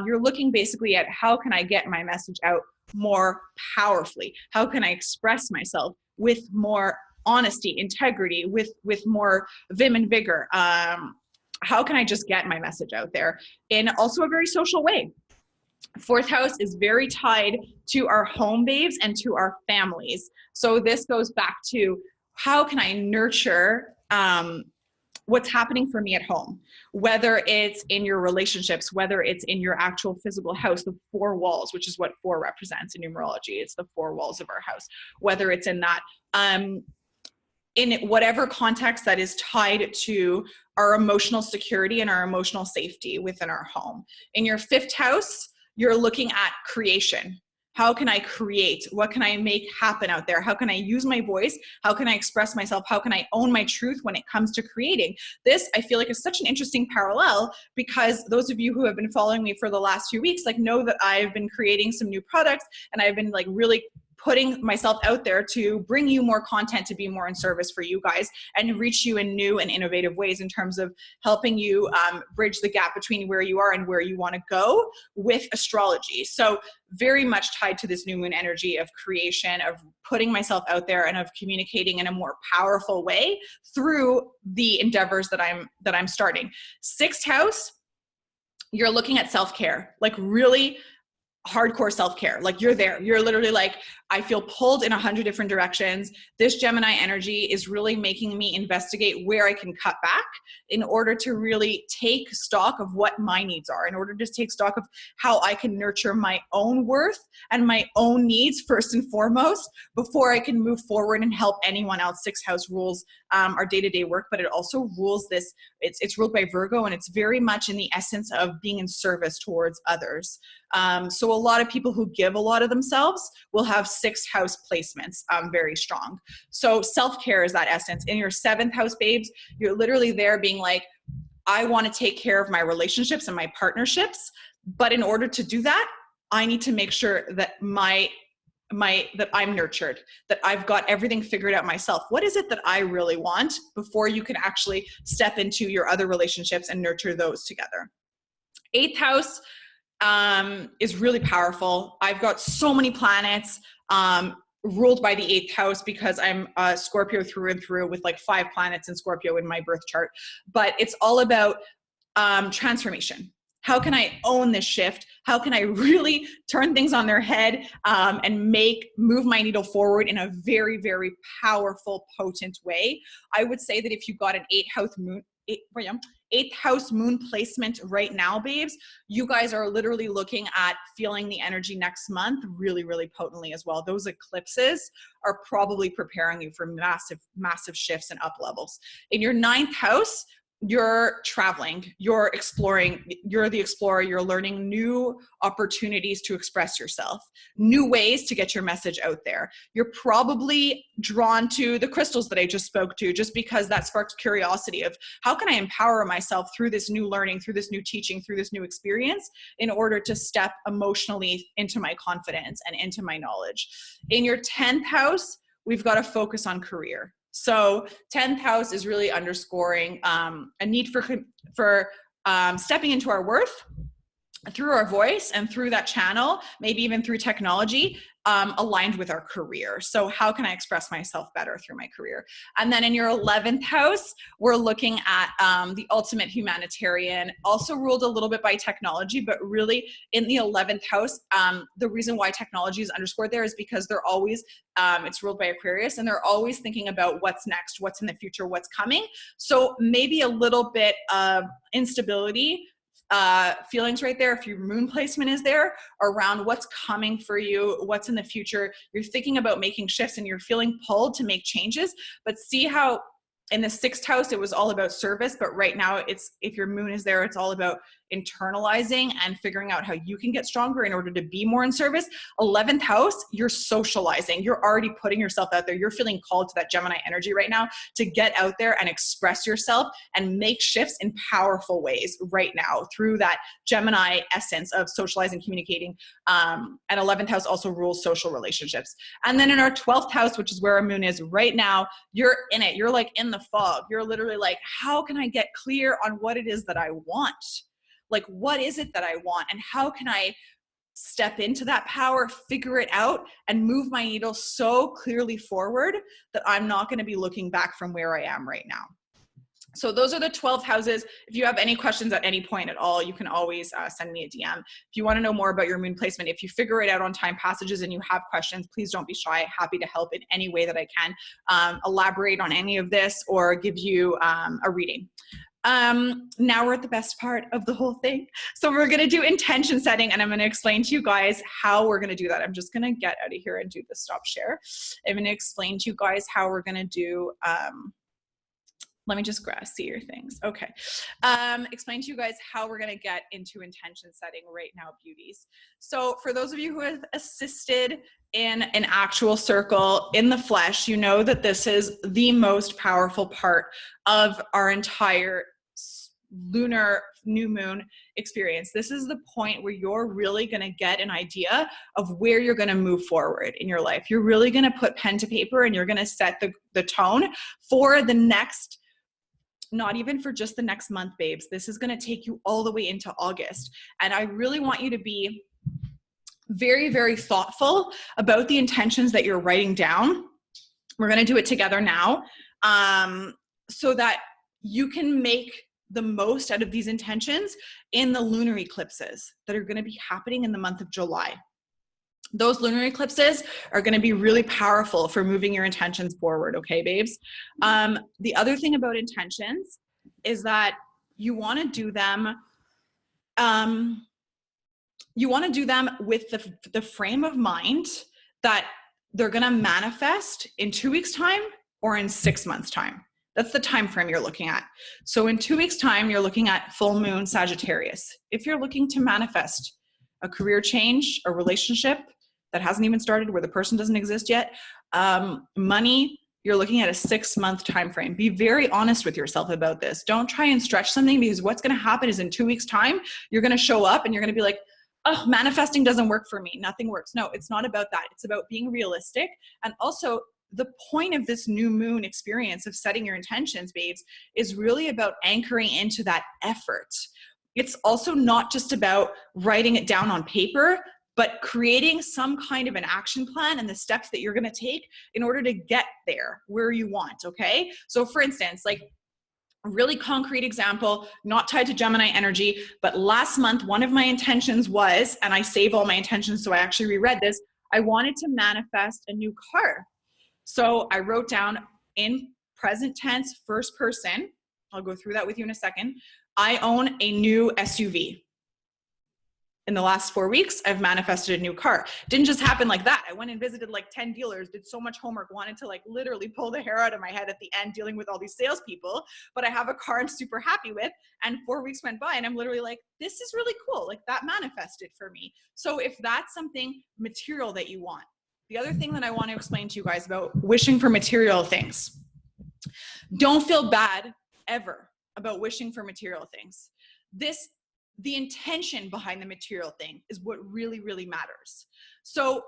You're looking basically at, how can I get my message out more powerfully? How can I express myself with more honesty, integrity, with more vim and vigor? How can I just get my message out there in also a very social way? Fourth house is very tied to our home, babes, and to our families. So this goes back to, how can I nurture what's happening for me at home, whether it's in your relationships, whether it's in your actual physical house, the four walls, which is what 4 represents in numerology. It's the 4 walls of our house, whether it's in that, in whatever context that is tied to our emotional security and our emotional safety within our home. In your 5th house, you're looking at creation. How can I create? What can I make happen out there? How can I use my voice? How can I express myself? How can I own my truth when it comes to creating? This, I feel like, is such an interesting parallel, because those of you who have been following me for the last few weeks, like, know that I've been creating some new products, and I've been like really putting myself out there to bring you more content, to be more in service for you guys and reach you in new and innovative ways in terms of helping you bridge the gap between where you are and where you want to go with astrology. So very much tied to this new moon energy of creation, of putting myself out there, and of communicating in a more powerful way through the endeavors that I'm starting. 6th house, you're looking at self-care, like really hardcore self-care. Like, you're there, you're literally like, I feel pulled in 100 different directions. This Gemini energy is really making me investigate where I can cut back in order to really take stock of what my needs are, in order to take stock of how I can nurture my own worth and my own needs first and foremost, before I can move forward and help anyone else. 6th house rules our day-to-day work, but it also rules this, it's ruled by Virgo, and it's very much in the essence of being in service towards others. So a lot of people who give a lot of themselves will have 6th house placements very strong. So self-care is that essence. In your 7th house, babes, you're literally there being like, I want to take care of my relationships and my partnerships, but in order to do that, I need to make sure that that I'm nurtured, that I've got everything figured out myself. What is it that I really want before you can actually step into your other relationships and nurture those together? 8th house is really powerful. I've got so many planets ruled by the 8th house, because I'm a Scorpio through and through, with like 5 planets in Scorpio in my birth chart. But it's all about transformation. How can I own this shift? How can I really turn things on their head and move my needle forward in a very, very powerful, potent way? I would say that if you got an 8th house moon, 8th house moon placement right now, babes, you guys are literally looking at feeling the energy next month really, really potently as well. Those eclipses are probably preparing you for massive, massive shifts and up levels. In your 9th house, you're traveling, you're exploring, you're the explorer, you're learning new opportunities to express yourself, new ways to get your message out there. You're probably drawn to the crystals that I just spoke to, just because that sparks curiosity of how can I empower myself through this new learning, through this new teaching, through this new experience in order to step emotionally into my confidence and into my knowledge. In your 10th house, we've got to focus on career. So 10th house is really underscoring a need for stepping into our worth through our voice and through that channel, maybe even through technology, aligned with our career. So how can I express myself better through my career? And then in your 11th house, we're looking at the ultimate humanitarian, also ruled a little bit by technology, but really in the 11th house, the reason why technology is underscored there is because they're always, it's ruled by Aquarius, and they're always thinking about what's next, what's in the future, what's coming. So maybe a little bit of instability feelings right there, if your moon placement is there, around what's coming for you, what's in the future. You're thinking about making shifts and you're feeling pulled to make changes, but see how in the 6th house it was all about service, but right now it's, if your moon is there, it's all about internalizing and figuring out how you can get stronger in order to be more in service. 11th house, you're socializing, you're already putting yourself out there, you're feeling called to that Gemini energy right now to get out there and express yourself and make shifts in powerful ways right now through that Gemini essence of socializing, communicating. And 11th house also rules social relationships. And then in our 12th house, which is where our moon is right now, you're in it, you're like in the fog, you're literally like, how can I get clear on what it is that I want? Like, what is it that I want? And how can I step into that power, figure it out, and move my needle so clearly forward that I'm not going to be looking back from where I am right now. So those are the 12 houses. If you have any questions at any point at all, you can always send me a DM. If you want to know more about your moon placement, if you figure it out on time passages and you have questions, please don't be shy. Happy to help in any way that I can, elaborate on any of this or give you a reading. Now we're at the best part of the whole thing. So we're going to do intention setting, and I'm going to explain to you guys how we're going to do that. I'm just going to get out of here and do the stop share. I'm going to explain to you guys how we're going to do, let me just see your things. Okay. Explain to you guys how we're going to get into intention setting right now, beauties. So for those of you who have assisted in an actual circle in the flesh, you know that this is the most powerful part of our entire lunar new moon experience. This is the point where you're really going to get an idea of where you're going to move forward in your life. You're really going to put pen to paper and you're going to set the tone for the next, not even for just the next month, babes. This is going to take you all the way into August. And I really want you to be very, very thoughtful about the intentions that you're writing down. We're going to do it together now, so that you can make the most out of these intentions in the lunar eclipses that are going to be happening in the month of July. Those lunar eclipses are going to be really powerful for moving your intentions forward. Okay, babes. The other thing about intentions is that you want to do them, with the frame of mind that they're going to manifest in 2 weeks' time or in 6 months' time. That's the time frame you're looking at. So in 2 weeks' time, you're looking at full moon Sagittarius. If you're looking to manifest a career change, a relationship that hasn't even started, where the person doesn't exist yet, money, you're looking at a 6-month time frame. Be very honest with yourself about this. Don't try and stretch something, because what's going to happen is in 2 weeks' time, you're going to show up and you're going to be like, oh, manifesting doesn't work for me. Nothing works. No, it's not about that. It's about being realistic. And also, the point of this new moon experience of setting your intentions, babes, is really about anchoring into that effort. It's also not just about writing it down on paper, but creating some kind of an action plan and the steps that you're going to take in order to get there where you want. Okay. So for instance, like a really concrete example, not tied to Gemini energy, but last month, one of my intentions was, and I save all my intentions, so I actually reread this, I wanted to manifest a new car. So I wrote down in present tense, first person, I'll go through that with you in a second. I own a new SUV. In the last 4 weeks, I've manifested a new car. Didn't just happen like that. I went and visited like 10 dealers, did so much homework, wanted to like literally pull the hair out of my head at the end dealing with all these salespeople, but I have a car I'm super happy with. And 4 weeks went by and I'm literally like, this is really cool. Like that manifested for me. So if that's something material that you want, the other thing that I want to explain to you guys about wishing for material things, don't feel bad ever about wishing for material things. The intention behind the material thing is what really, really matters. So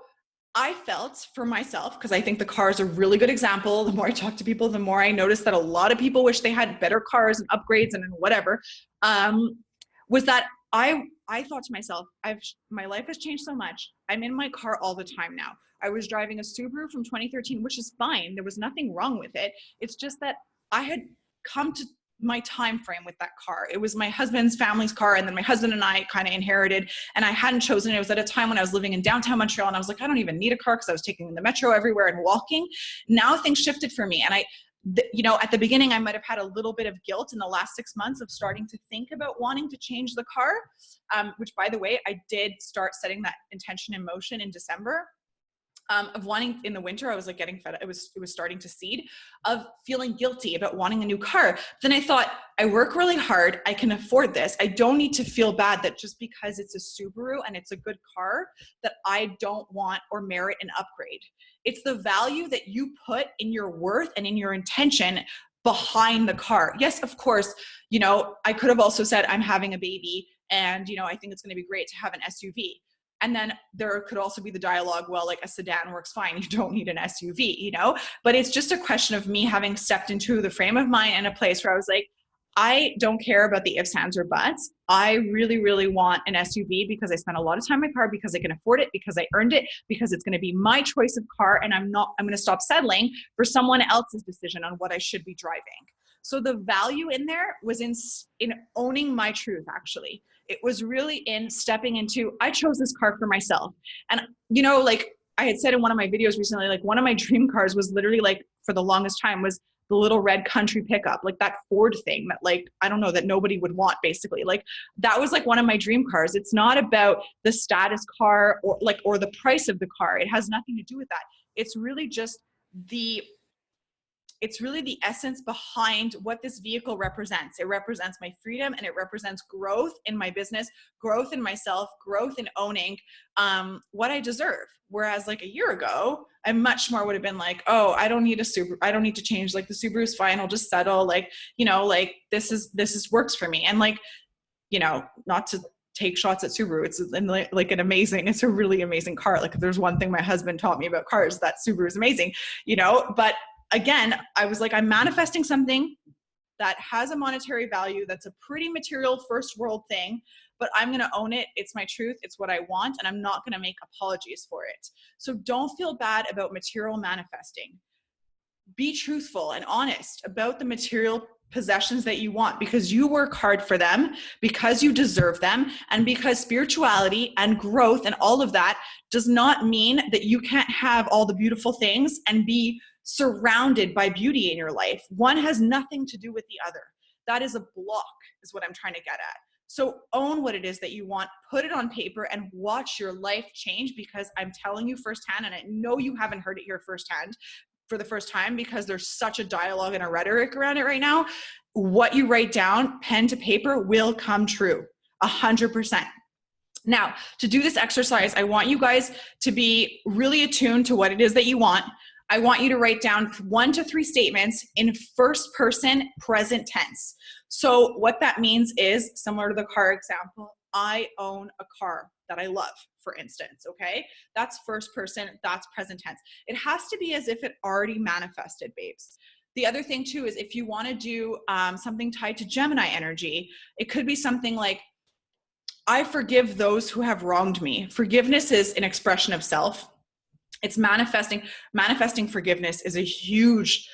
I felt for myself, because I think the car is a really good example. The more I talk to people, the more I notice that a lot of people wish they had better cars and upgrades and whatever, was that I thought to myself, my life has changed so much. I'm in my car all the time now. I was driving a Subaru from 2013, which is fine. There was nothing wrong with it. It's just that I had come to my time frame with that car. It was my husband's family's car, and then my husband and I kind of inherited, and I hadn't chosen it. It was at a time when I was living in downtown Montreal, and I was like, I don't even need a car because I was taking the metro everywhere and walking. Now things shifted for me, and at the beginning, I might have had a little bit of guilt in the last 6 months of starting to think about wanting to change the car, which, by the way, I did start setting that intention in motion in December. Of wanting in the winter, I was like getting fed up. It was starting to seed of feeling guilty about wanting a new car. Then I thought, I work really hard. I can afford this. I don't need to feel bad that just because it's a Subaru and it's a good car that I don't want or merit an upgrade. It's the value that you put in your worth and in your intention behind the car. Yes, of course, I could have also said I'm having a baby and, I think it's going to be great to have an SUV. And then there could also be the dialogue, well, like a sedan works fine. You don't need an SUV, but it's just a question of me having stepped into the frame of mind in a place where I was like, I don't care about the ifs, ands, or buts. I really, really want an SUV because I spent a lot of time in my car, because I can afford it, because I earned it, because it's going to be my choice of car. And I'm going to stop settling for someone else's decision on what I should be driving. So the value in there was in owning my truth, actually. It was really in stepping into, I chose this car for myself. And, like I had said in one of my videos recently, like one of my dream cars was literally like, for the longest time, was the little red country pickup, like that Ford thing that like, I don't know, that nobody would want, basically. Like that was like one of my dream cars. It's not about the status car or the price of the car. It has nothing to do with that. It's really just the essence behind what this vehicle represents. It represents my freedom, and it represents growth in my business, growth in myself, growth in owning what I deserve. Whereas like a year ago, I much more would have been like, oh, I don't need a Subaru. I don't need to change. Like the Subaru's fine. I'll just settle. Like, like this is works for me. And like, not to take shots at Subaru. It's like it's a really amazing car. Like if there's one thing my husband taught me about cars, that Subaru is amazing, but again, I was like, I'm manifesting something that has a monetary value, that's a pretty material first world thing, but I'm going to own it. It's my truth. It's what I want. And I'm not going to make apologies for it. So don't feel bad about material manifesting. Be truthful and honest about the material possessions that you want, because you work hard for them, because you deserve them, and because spirituality and growth and all of that does not mean that you can't have all the beautiful things and be surrounded by beauty in your life. One has nothing to do with the other. That is a block, is what I'm trying to get at. So own what it is that you want, put it on paper, and watch your life change, because I'm telling you firsthand, and I know you haven't heard it here firsthand for the first time, because there's such a dialogue and a rhetoric around it right now. What you write down, pen to paper, will come true 100%. Now, to do this exercise, I want you guys to be really attuned to what it is that you want. I want you to write down 1 to 3 statements in first person present tense. So what that means is, similar to the car example, I own a car that I love, for instance, okay? That's first person, that's present tense. It has to be as if it already manifested, babes. The other thing too is, if you want to do something tied to Gemini energy, it could be something like, I forgive those who have wronged me. Forgiveness is an expression of self. It's manifesting. Manifesting forgiveness is a huge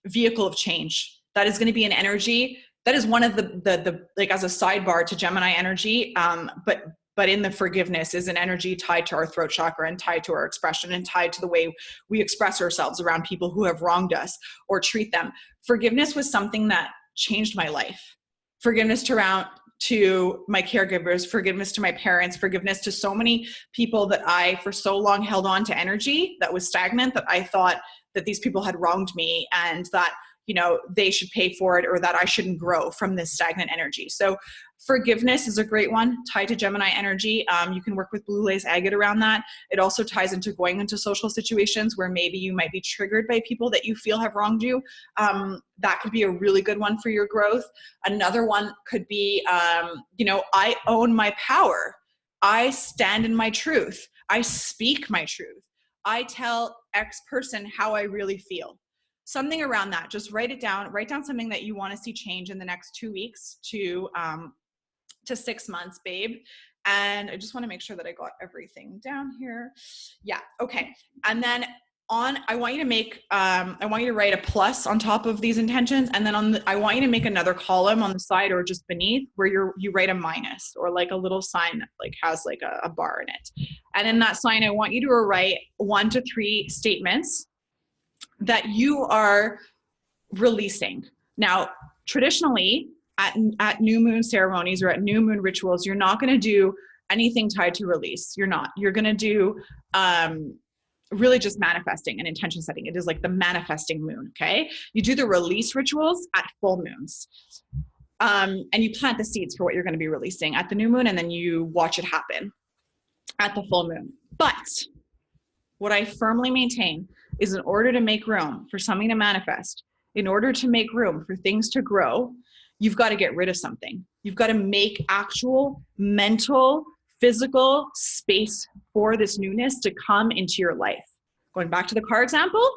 vehicle of change. That is going to be an energy. That is one of the like, as a sidebar to Gemini energy. But in the forgiveness is an energy tied to our throat chakra, and tied to our expression, and tied to the way we express ourselves around people who have wronged us or treat them. Forgiveness was something that changed my life. Forgiveness to my caregivers, forgiveness to my parents, forgiveness to so many people that I, for so long, held on to energy that was stagnant, that I thought that these people had wronged me and that, you know, they should pay for it, or that I shouldn't grow from this stagnant energy. So forgiveness is a great one, tied to Gemini energy. You can work with blue lace agate around that. It also ties into going into social situations where maybe you might be triggered by people that you feel have wronged you. That could be a really good one for your growth. Another one could be, you know, I own my power. I stand in my truth. I speak my truth. I tell X person how I really feel. Something around that. Just write it down. Write down something that you want to see change in the next 2 weeks to 6 months, babe. And I just want to make sure that I got everything down here. Yeah. Okay. And then I want you to make, I want you to write a plus on top of these intentions. And then I want you to make another column on the side or just beneath where you write a minus, or like a little sign that like has like a bar in it. And in that sign, I want you to write 1 to 3 statements that you are releasing. Now, traditionally at new moon ceremonies or at new moon rituals, you're not going to do anything tied to release. You're not. You're going to do really just manifesting and intention setting. It is like the manifesting moon, okay? You do the release rituals at full moons. And you plant the seeds for what you're going to be releasing at the new moon, and then you watch it happen at the full moon. But what I firmly maintain is, in order to make room for something to manifest, in order to make room for things to grow, you've got to get rid of something. You've got to make actual mental, physical space for this newness to come into your life. Going back to the car example,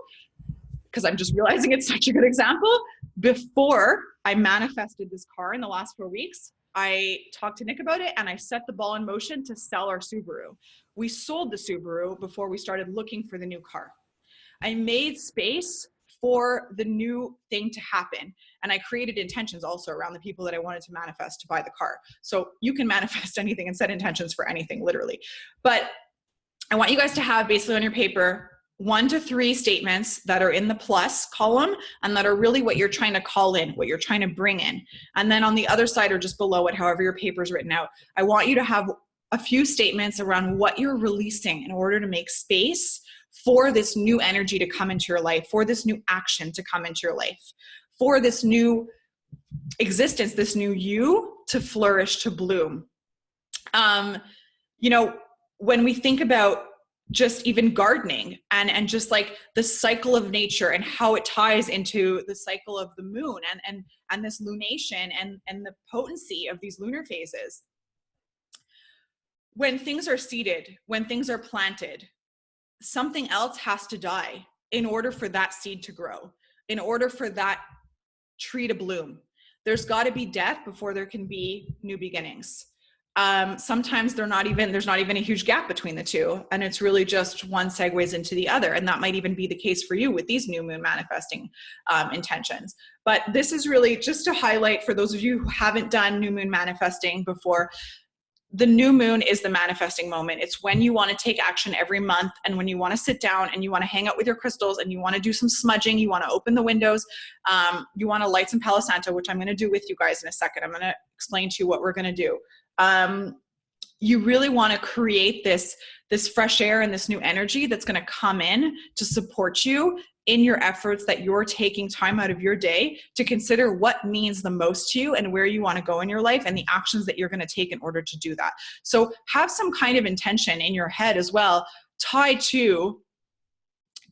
because I'm just realizing it's such a good example. Before I manifested this car in the last 4 weeks, I talked to Nick about it and I set the ball in motion to sell our Subaru. We sold the Subaru before we started looking for the new car. I made space for the new thing to happen. And I created intentions also around the people that I wanted to manifest to buy the car. So you can manifest anything and set intentions for anything, literally. But I want you guys to have basically on your paper 1 to 3 statements that are in the plus column and that are really what you're trying to call in, what you're trying to bring in. And then on the other side or just below it, however your paper is written out, I want you to have a few statements around what you're releasing in order to make space for this new energy to come into your life, for this new action to come into your life, for this new existence, this new you to flourish, to bloom. You know, when we think about just even gardening and just like the cycle of nature and how it ties into the cycle of the moon and this lunation and the potency of these lunar phases. When things are seeded, when things are planted, something else has to die in order for that seed to grow, in order for that tree to bloom. There's got to be death before there can be new beginnings. Sometimes there's not even a huge gap between the two, and it's really just one segues into the other. And that might even be the case for you with these new moon manifesting intentions. But this is really just to highlight for those of you who haven't done new moon manifesting before. The new moon is the manifesting moment. It's when you want to take action every month, and when you want to sit down and you want to hang out with your crystals and you want to do some smudging, you want to open the windows, you want to light some Palo Santo, which I'm going to do with you guys in a second. I'm going to explain to you what we're going to do. You really want to create this fresh air and this new energy that's going to come in to support you in your efforts, that you're taking time out of your day to consider what means the most to you and where you want to go in your life and the actions that you're going to take in order to do that. So have some kind of intention in your head as well, tied to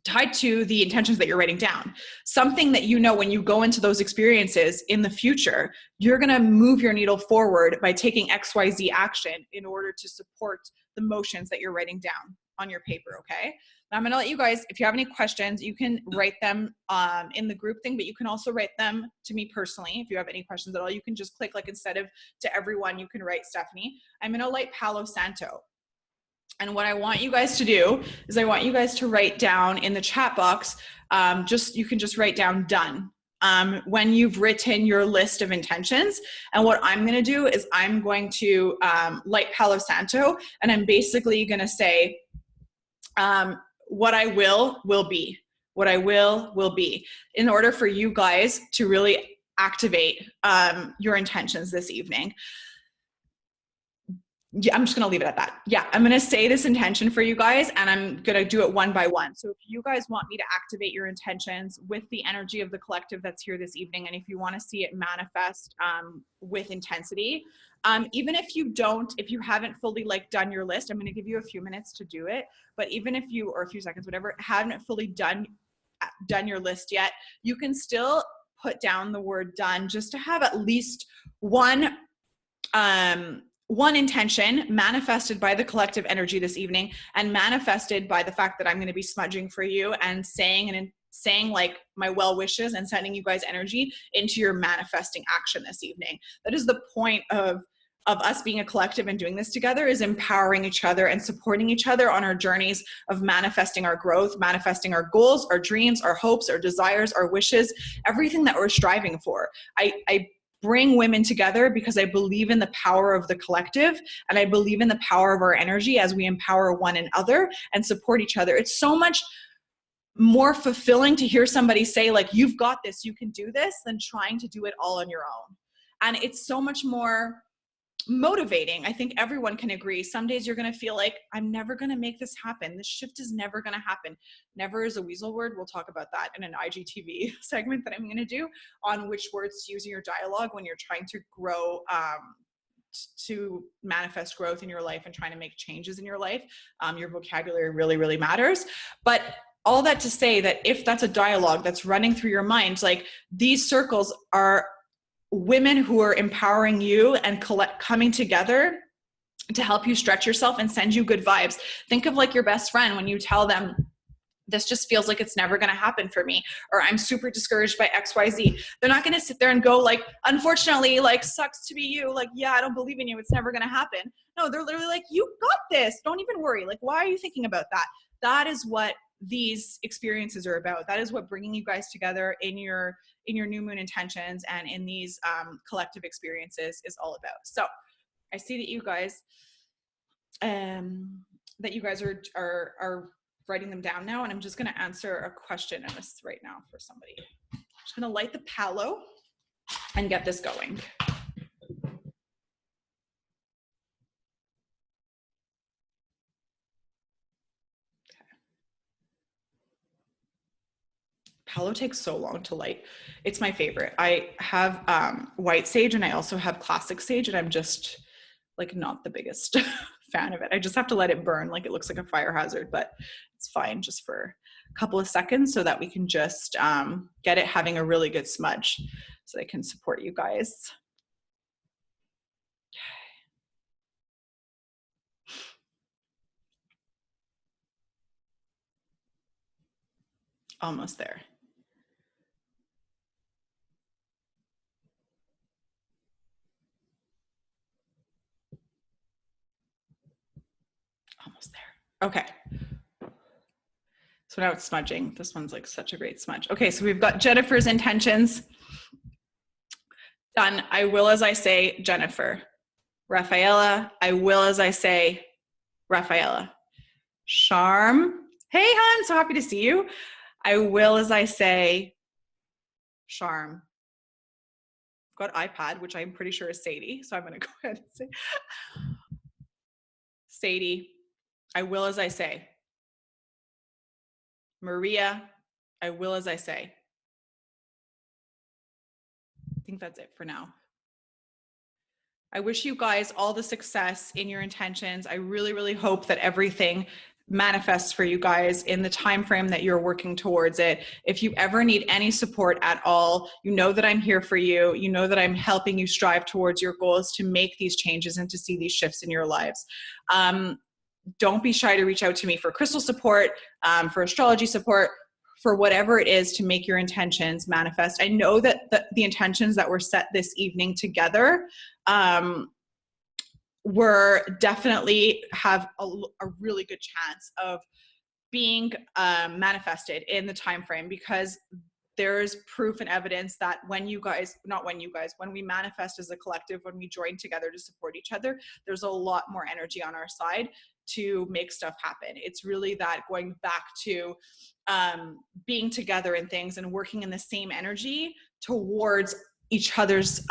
the intentions that you're writing down. Something that, you know, when you go into those experiences in the future, you're going to move your needle forward by taking XYZ action in order to support the motions that you're writing down on your paper, okay? Now I'm going to let you guys, if you have any questions, you can write them in the group thing, but you can also write them to me personally. If you have any questions at all, you can just click, like, instead of to everyone, you can write Stephanie. I'm going to light Palo Santo. And what I want you guys to do is I want you guys to write down in the chat box, you can just write down done when you've written your list of intentions. And what I'm going to do is I'm going to light Palo Santo, and I'm basically going to say, what I will be. What I will be. In order for you guys to really activate your intentions this evening. Yeah, I'm just going to leave it at that. Yeah, I'm going to say this intention for you guys, and I'm going to do it one by one. So if you guys want me to activate your intentions with the energy of the collective that's here this evening, and if you want to see it manifest with intensity, even if you haven't fully like done your list, I'm going to give you a few minutes to do it. But even if you, or a few seconds, whatever, haven't fully done your list yet, you can still put down the word done, just to have at least one intention manifested by the collective energy this evening, and manifested by the fact that I'm going to be smudging for you and saying like my well wishes and sending you guys energy into your manifesting action this evening. That is the point of us being a collective and doing this together, is empowering each other and supporting each other on our journeys of manifesting our growth, manifesting our goals, our dreams, our hopes, our desires, our wishes, everything that we're striving for. I bring women together because I believe in the power of the collective, and I believe in the power of our energy as we empower one another and support each other. It's so much more fulfilling to hear somebody say like, you've got this, you can do this, than trying to do it all on your own. And it's so much more motivating. I think everyone can agree. Some days you're going to feel like, I'm never going to make this happen. This shift is never going to happen. Never is a weasel word. We'll talk about that in an IGTV segment that I'm going to do on which words to use in your dialogue when you're trying to grow, to manifest growth in your life and trying to make changes in your life. Your vocabulary really, really matters. But all that to say that if that's a dialogue that's running through your mind, like these circles are women who are empowering you and coming together to help you stretch yourself and send you good vibes. Think of like your best friend when you tell them, this just feels like it's never going to happen for me, or I'm super discouraged by XYZ. They're not going to sit there and go like, unfortunately, like, sucks to be you. Like, yeah, I don't believe in you. It's never going to happen. No, they're literally like, you got this. Don't even worry. Like, why are you thinking about that? That is what these experiences are about. That is what bringing you guys together in your new moon intentions and in these collective experiences is all about. So I see that you guys, are writing them down now, and I'm just going to answer a question in this right now for somebody. I'm just going to light the palo and get this going. Palo takes so long to light. It's my favorite. I have white sage, and I also have classic sage, and I'm just like not the biggest fan of it. I just have to let it burn. Like it looks like a fire hazard, but it's fine just for a couple of seconds so that we can just get it having a really good smudge so I can support you guys. Almost there. Almost there. Okay. So now it's smudging. This one's like such a great smudge. Okay, so we've got Jennifer's intentions. Done. I will as I say, Jennifer. Rafaela, I will as I say, Rafaela. Charm. Hey, hon, so happy to see you. I will as I say, Charm. I've got iPad, which I'm pretty sure is Sadie, so I'm going to go ahead and say Sadie. I will as I say. Maria, I will as I say. I think that's it for now. I wish you guys all the success in your intentions. I really, really hope that everything manifests for you guys in the time frame that you're working towards it. If you ever need any support at all, you know that I'm here for you. You know that I'm helping you strive towards your goals to make these changes and to see these shifts in your lives. Don't be shy to reach out to me for crystal support, for astrology support, for whatever it is to make your intentions manifest. I know that the intentions that were set this evening together were definitely have a really good chance of being manifested in the time frame, because there's proof and evidence that when we manifest as a collective, when we join together to support each other, there's a lot more energy on our side to make stuff happen. It's really that going back to being together in things and working in the same energy towards each other's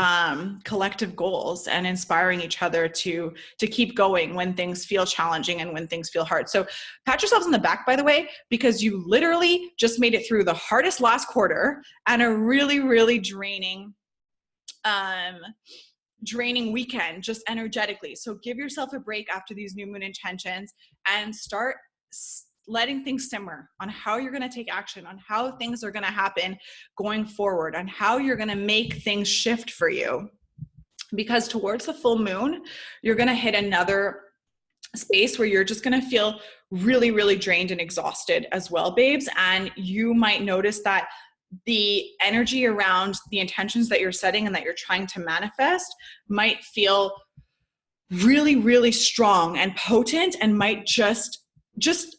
collective goals and inspiring each other to keep going when things feel challenging and when things feel hard. So pat yourselves on the back, by the way, because you literally just made it through the hardest last quarter and a really, really draining weekend just energetically. So give yourself a break after these new moon intentions and start letting things simmer on how you're going to take action, on how things are going to happen going forward, on how you're going to make things shift for you. Because towards the full moon, you're going to hit another space where you're just going to feel really, really drained and exhausted as well, babes. And you might notice that the energy around the intentions that you're setting and that you're trying to manifest might feel really, really strong and potent, and might just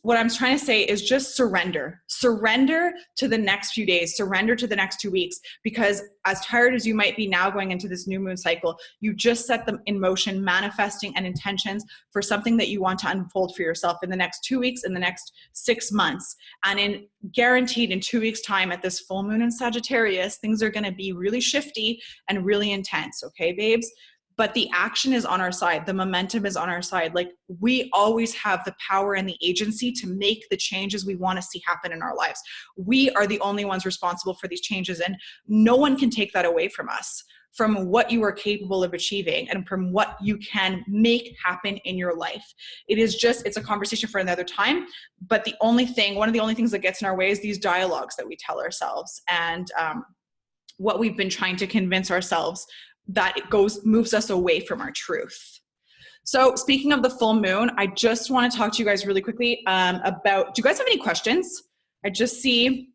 what I'm trying to say is just surrender to the next few days, surrender to the next 2 weeks, because as tired as you might be now going into this new moon cycle, you just set them in motion, manifesting and intentions for something that you want to unfold for yourself in the next 2 weeks, in the next 6 months. And guaranteed in 2 weeks time at this full moon in Sagittarius, things are going to be really shifty and really intense. Okay, babes? But the action is on our side. The momentum is on our side. Like, we always have the power and the agency to make the changes we want to see happen in our lives. We are the only ones responsible for these changes, and no one can take that away from us, from what you are capable of achieving and from what you can make happen in your life. It's a conversation for another time. But one of the only things that gets in our way is these dialogues that we tell ourselves, and what we've been trying to convince ourselves that moves us away from our truth. So speaking of the full moon, I just want to talk to you guys really quickly about, do you guys have any questions? I see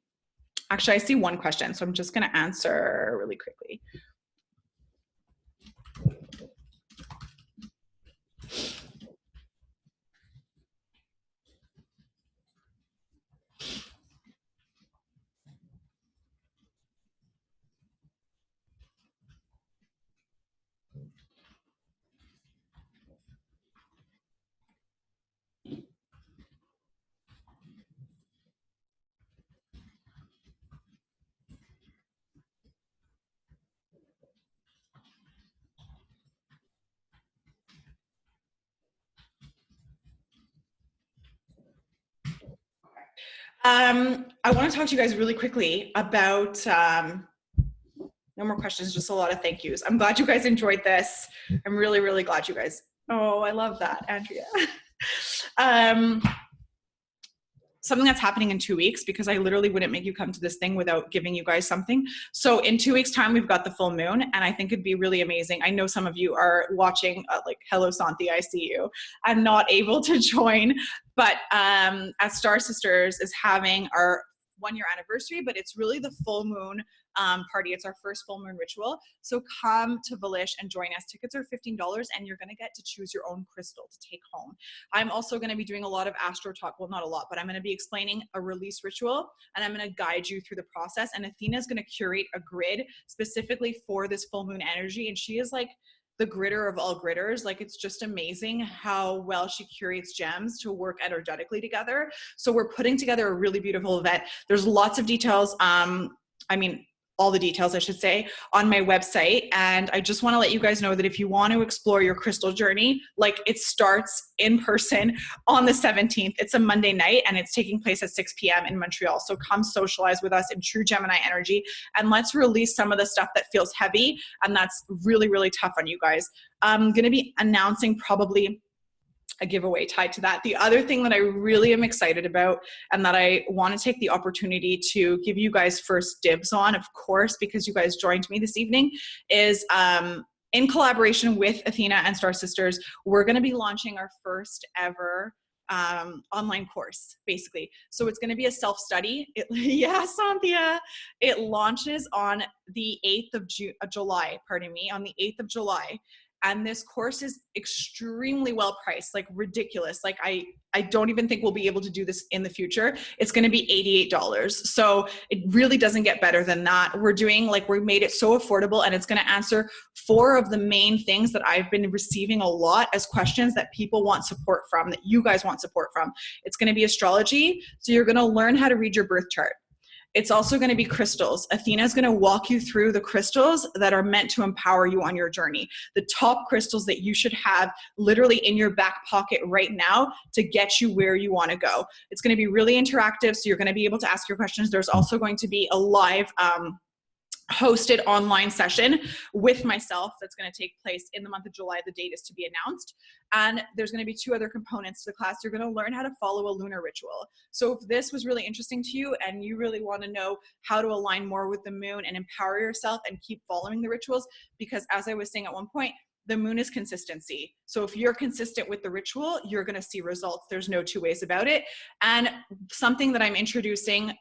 one question, so I'm just going to answer really quickly. I want to talk to you guys really quickly about, no more questions, just a lot of thank yous. I'm glad you guys enjoyed this. I'm really, really glad you guys, oh, I love that, Andrea. Something that's happening in 2 weeks, because I literally wouldn't make you come to this thing without giving you guys something. So in 2 weeks time, we've got the full moon, and I think it'd be really amazing. I know some of you are watching, like, hello, Santi, I see you. I'm not able to join, but at Star Sisters is having our 1-year anniversary, but it's really the full moon party. It's our first full moon ritual. So come to Valish and join us. Tickets are $15, and you're going to get to choose your own crystal to take home. I'm also going to be doing a lot of astro talk. Well, not a lot, but I'm going to be explaining a release ritual, and I'm going to guide you through the process. And Athena is going to curate a grid specifically for this full moon energy. And she is like the gritter of all gritters. Like, it's just amazing how well she curates gems to work energetically together. So we're putting together a really beautiful event. There's lots of details. All the details, I should say, on my website. And I just want to let you guys know that if you want to explore your crystal journey, like, it starts in person on the 17th. It's a Monday night, and it's taking place at 6 p.m. in Montreal. So come socialize with us in true Gemini energy, and let's release some of the stuff that feels heavy and that's really, really tough on you guys. I'm going to be announcing probably a giveaway tied to that. The other thing that I really am excited about, and that I want to take the opportunity to give you guys first dibs on, of course, because you guys joined me this evening, is in collaboration with Athena and Star Sisters, we're going to be launching our first ever online course, basically. So it's going to be a self-study. Yeah, Cynthia. It launches on the 8th of July, on the 8th of July. And this course is extremely well priced, like ridiculous. Like, I don't even think we'll be able to do this in the future. It's going to be $88. So it really doesn't get better than that. We made it so affordable, and it's going to answer 4 of the main things that I've been receiving a lot as questions that people want support from, that you guys want support from. It's going to be astrology. So you're going to learn how to read your birth chart. It's also going to be crystals. Athena is going to walk you through the crystals that are meant to empower you on your journey. The top crystals that you should have literally in your back pocket right now to get you where you want to go. It's going to be really interactive, so you're going to be able to ask your questions. There's also going to be a live hosted online session with myself that's going to take place in the month of July. The date is to be announced. And there's going to be 2 other components to the class. You're going to learn how to follow a lunar ritual. So if this was really interesting to you and you really want to know how to align more with the moon and empower yourself and keep following the rituals, because as I was saying at one point, the moon is consistency. So if you're consistent with the ritual, you're going to see results. There's no 2 ways about it. And something that I'm introducing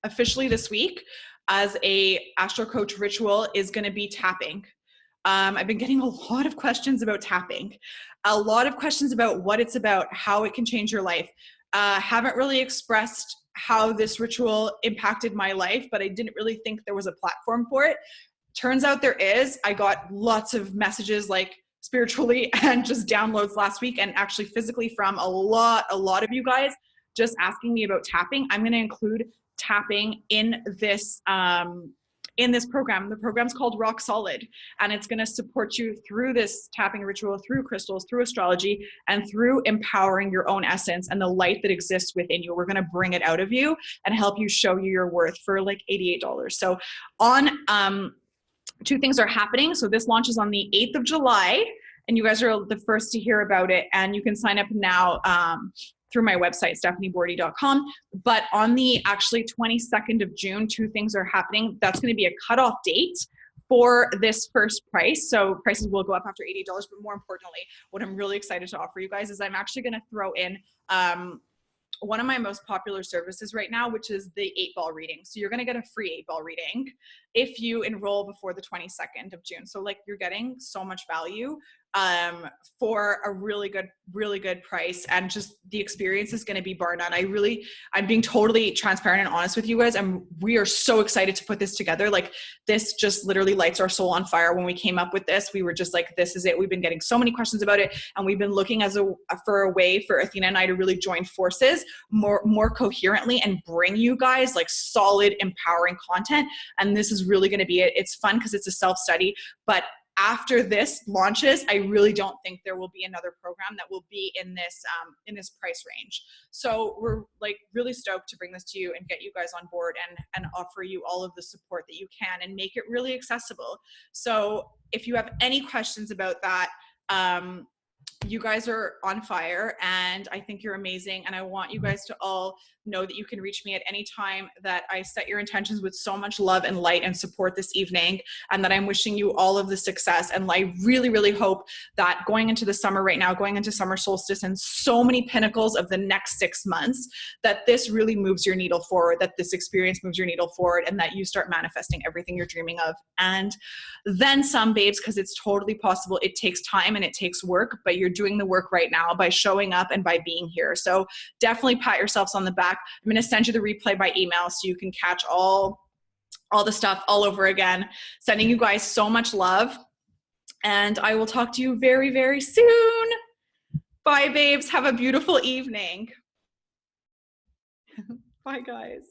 officially this week as a Astro Coach ritual is going to be tapping. I've been getting a lot of questions about tapping, a lot of questions about what it's about, how it can change your life. Haven't really expressed how this ritual impacted my life, but I didn't really think there was a platform for it. Turns out there is. I got lots of messages, like spiritually and just downloads last week, and actually physically from a lot of you guys just asking me about tapping. I'm going to include tapping in this program. The program's called Rock Solid, and it's going to support you through this tapping ritual, through crystals, through astrology, and through empowering your own essence and the light that exists within you. We're going to bring it out of you and help you show you your worth for like $88. So on 2 things are happening. So this launches on the 8th of July, and you guys are the first to hear about it, and you can sign up now through my website, stephaniebordy.com. But on the actually 22nd of June, 2 things are happening. That's going to be a cutoff date for this first price. So prices will go up after $80, but more importantly, what I'm really excited to offer you guys is I'm actually going to throw in one of my most popular services right now, which is the 8-ball reading. So you're going to get a free 8-ball reading if you enroll before the 22nd of June. So like you're getting so much value for a really good price, and just the experience is going to be bar none. I'm being totally transparent and honest with you guys, and we are so excited to put this together. Like this just literally lights our soul on fire. When we came up with this, we were just like, this is it. We've been getting so many questions about it, and we've been looking for a way for Athena and I to really join forces more coherently and bring you guys like solid, empowering content. And this is really going to be it. It's fun because it's a self-study, but after this launches, I really don't think there will be another program that will be in this price range. So we're like really stoked to bring this to you and get you guys on board and offer you all of the support that you can and make it really accessible. So if you have any questions about that, you guys are on fire, and I think you're amazing. And I want you guys to all know that you can reach me at any time, that I set your intentions with so much love and light and support this evening, and that I'm wishing you all of the success. And I really, really hope that going into the summer right now, going into summer solstice and so many pinnacles of the next 6 months, that this really moves your needle forward, that this experience moves your needle forward, and that you start manifesting everything you're dreaming of. And then some, babes, because it's totally possible. It takes time and it takes work, but you're doing the work right now by showing up and by being here. So definitely pat yourselves on the back. I'm going to send you the replay by email so you can catch all the stuff all over again. Sending you guys so much love, and I will talk to you very, very soon. Bye, babes. Have a beautiful evening. Bye, guys.